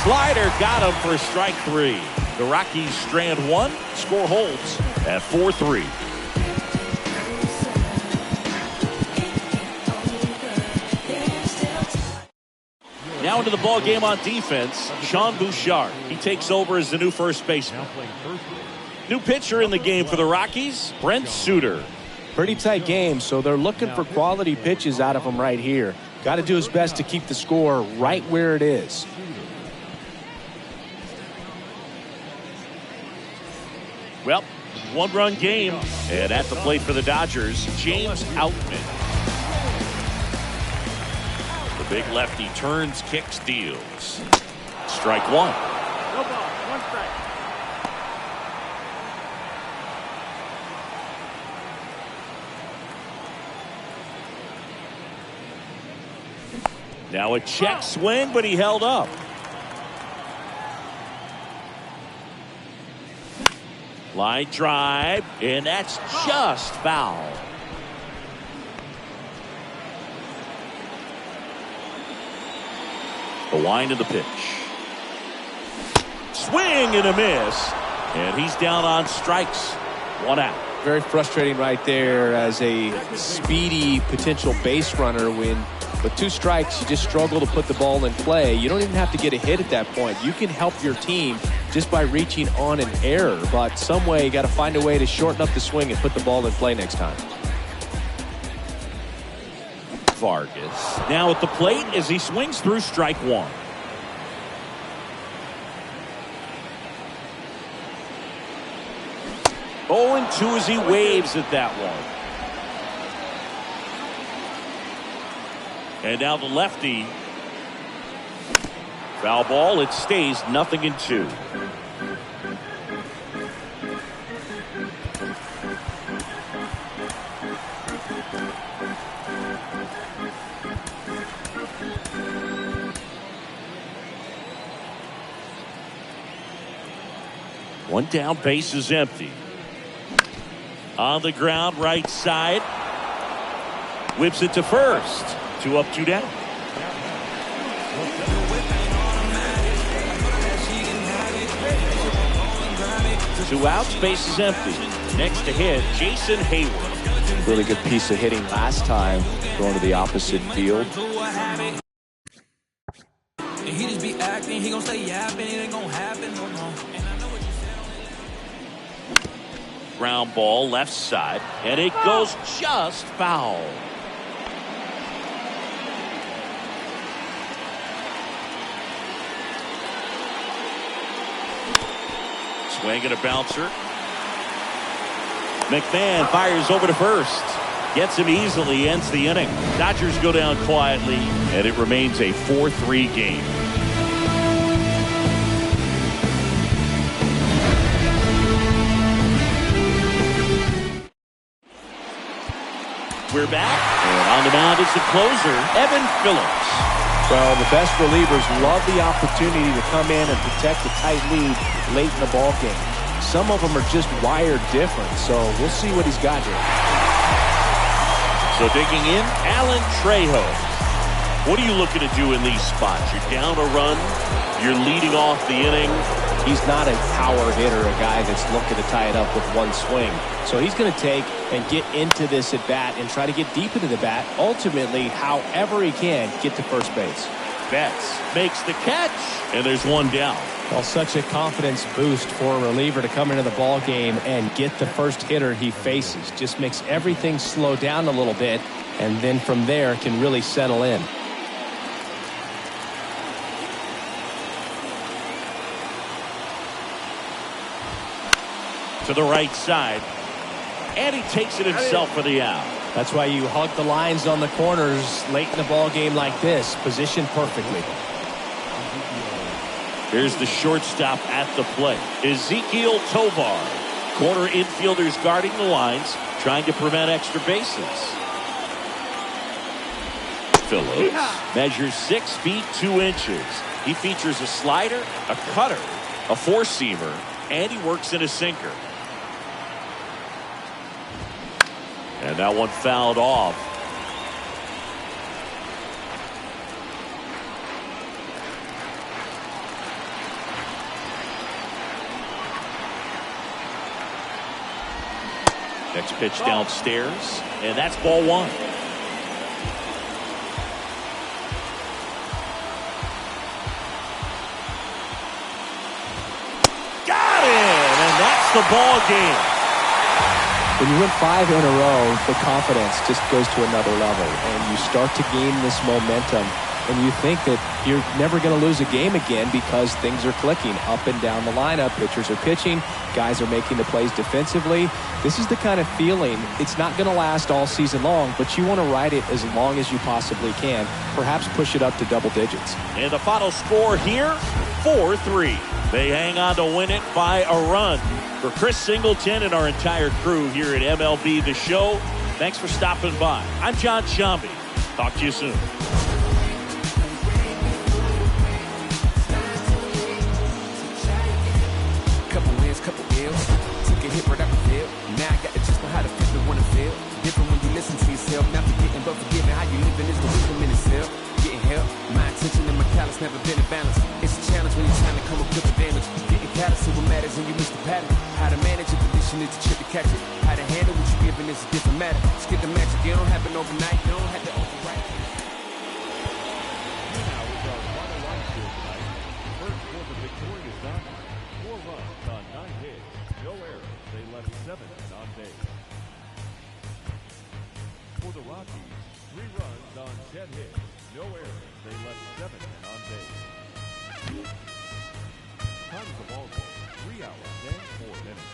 Slider got him for strike 3. The Rockies strand 1. Score holds at 4-3. Now into the ball game on defense, Sean Bouchard. He takes over as the new first baseman. New pitcher in the game for the Rockies, Brent Suter. Pretty tight game, so they're looking for quality pitches out of him right here. Got to do his best to keep the score right where it is. Well, one-run game, and at the plate for the Dodgers, James Outman. The big lefty turns, kicks, deals. Strike 1. No ball, 1 strike. Now a check swing, but he held up. Line drive, and that's just foul. The wind of the pitch. Swing and a miss. And he's down on strikes. 1 out. Very frustrating right there as a speedy potential base runner when with 2 strikes you just struggle to put the ball in play. You don't even have to get a hit at that point. You can help your team just by reaching on an error, but some way you got to find a way to shorten up the swing and put the ball in play next time. Vargas now at the plate as he swings through strike 1. Oh, and 2 as he waves at that one. And now the lefty. Foul ball. It stays 0-2. One down, base is empty. On the ground, right side. Whips it to first. 2 up, 2 down. 2 outs, base is empty. Next to hit, Jason Hayward. Really good piece of hitting last time, going to the opposite field. He just be acting, he gon' stay yapping, it ain't gon' happen no more. And I know what you said on Ground ball, left side, and it goes just foul. Swing and a bouncer. McMahon fires over to first. Gets him easily, ends the inning. Dodgers go down quietly, and it remains a 4-3 game. We're back, and on the mound is the closer, Evan Phillips. Well, the best relievers love the opportunity to come in and protect a tight lead late in the ball game. Some of them are just wired different, so we'll see what he's got here. So digging in, Alan Trejo. What are you looking to do in these spots? You're down a run, you're leading off the inning. He's not a power hitter, a guy that's looking to tie it up with one swing. So he's going to take and get into this at bat and try to get deep into the bat. Ultimately, however he can, get to first base. Betts makes the catch, and there's one down. Well, such a confidence boost for a reliever to come into the ball game and get the first hitter he faces. Just makes everything slow down a little bit, and then from there can really settle in. To the right side, and he takes it himself for the out. That's why you hug the lines on the corners late in the ball game like this, positioned perfectly. Here's the shortstop at the plate, Ezekiel Tovar. Corner infielders guarding the lines, trying to prevent extra bases. Phillips measures 6 feet 2 inches. He features a slider, a cutter, a four-seamer, and he works in a sinker. And that one fouled off. Next pitch downstairs, and that's ball one. Got it, and that's the ball game. When you win 5 in a row, the confidence just goes to another level, and you start to gain this momentum, and you think that you're never going to lose a game again because things are clicking up and down the lineup. Pitchers are pitching, guys are making the plays defensively. This is the kind of feeling, it's not going to last all season long, but you want to ride it as long as you possibly can, perhaps push it up to double digits. And the final score here, 4-3. They hang on to win it by a run. For Chris Singleton and our entire crew here at MLB The Show, thanks for stopping by. I'm John Shambi. Talk to you soon. Couple wins, couple ills. Took a hit right out the field. Now I got the gist for how the people want to feel. Different when you listen to yourself. Not forgetting but forgiving. How you living is the wisdom in itself. Getting help. My attention and my callous never been in balance. It's a challenge when you're trying to come up with the damage. Getting callous to what matters and you miss the pattern. How to manage a condition is the trick to catch it. How to handle what you're giving is a different matter. Skip the magic. It don't happen overnight. You don't have to overwrite. Now is our final line score tonight. First for the victorious Dodgers, 4 runs on 9 hits, no errors. They left 7 on base. For the Rockies, 3 runs on 10 hits, no errors. They left 7 on base. Time of the ball game, 3 hours and 4 minutes.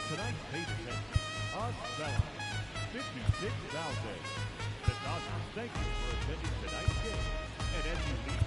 Tonight's paid attention, us selling 56,000. The Dodgers thank you for attending tonight's game. And as you leave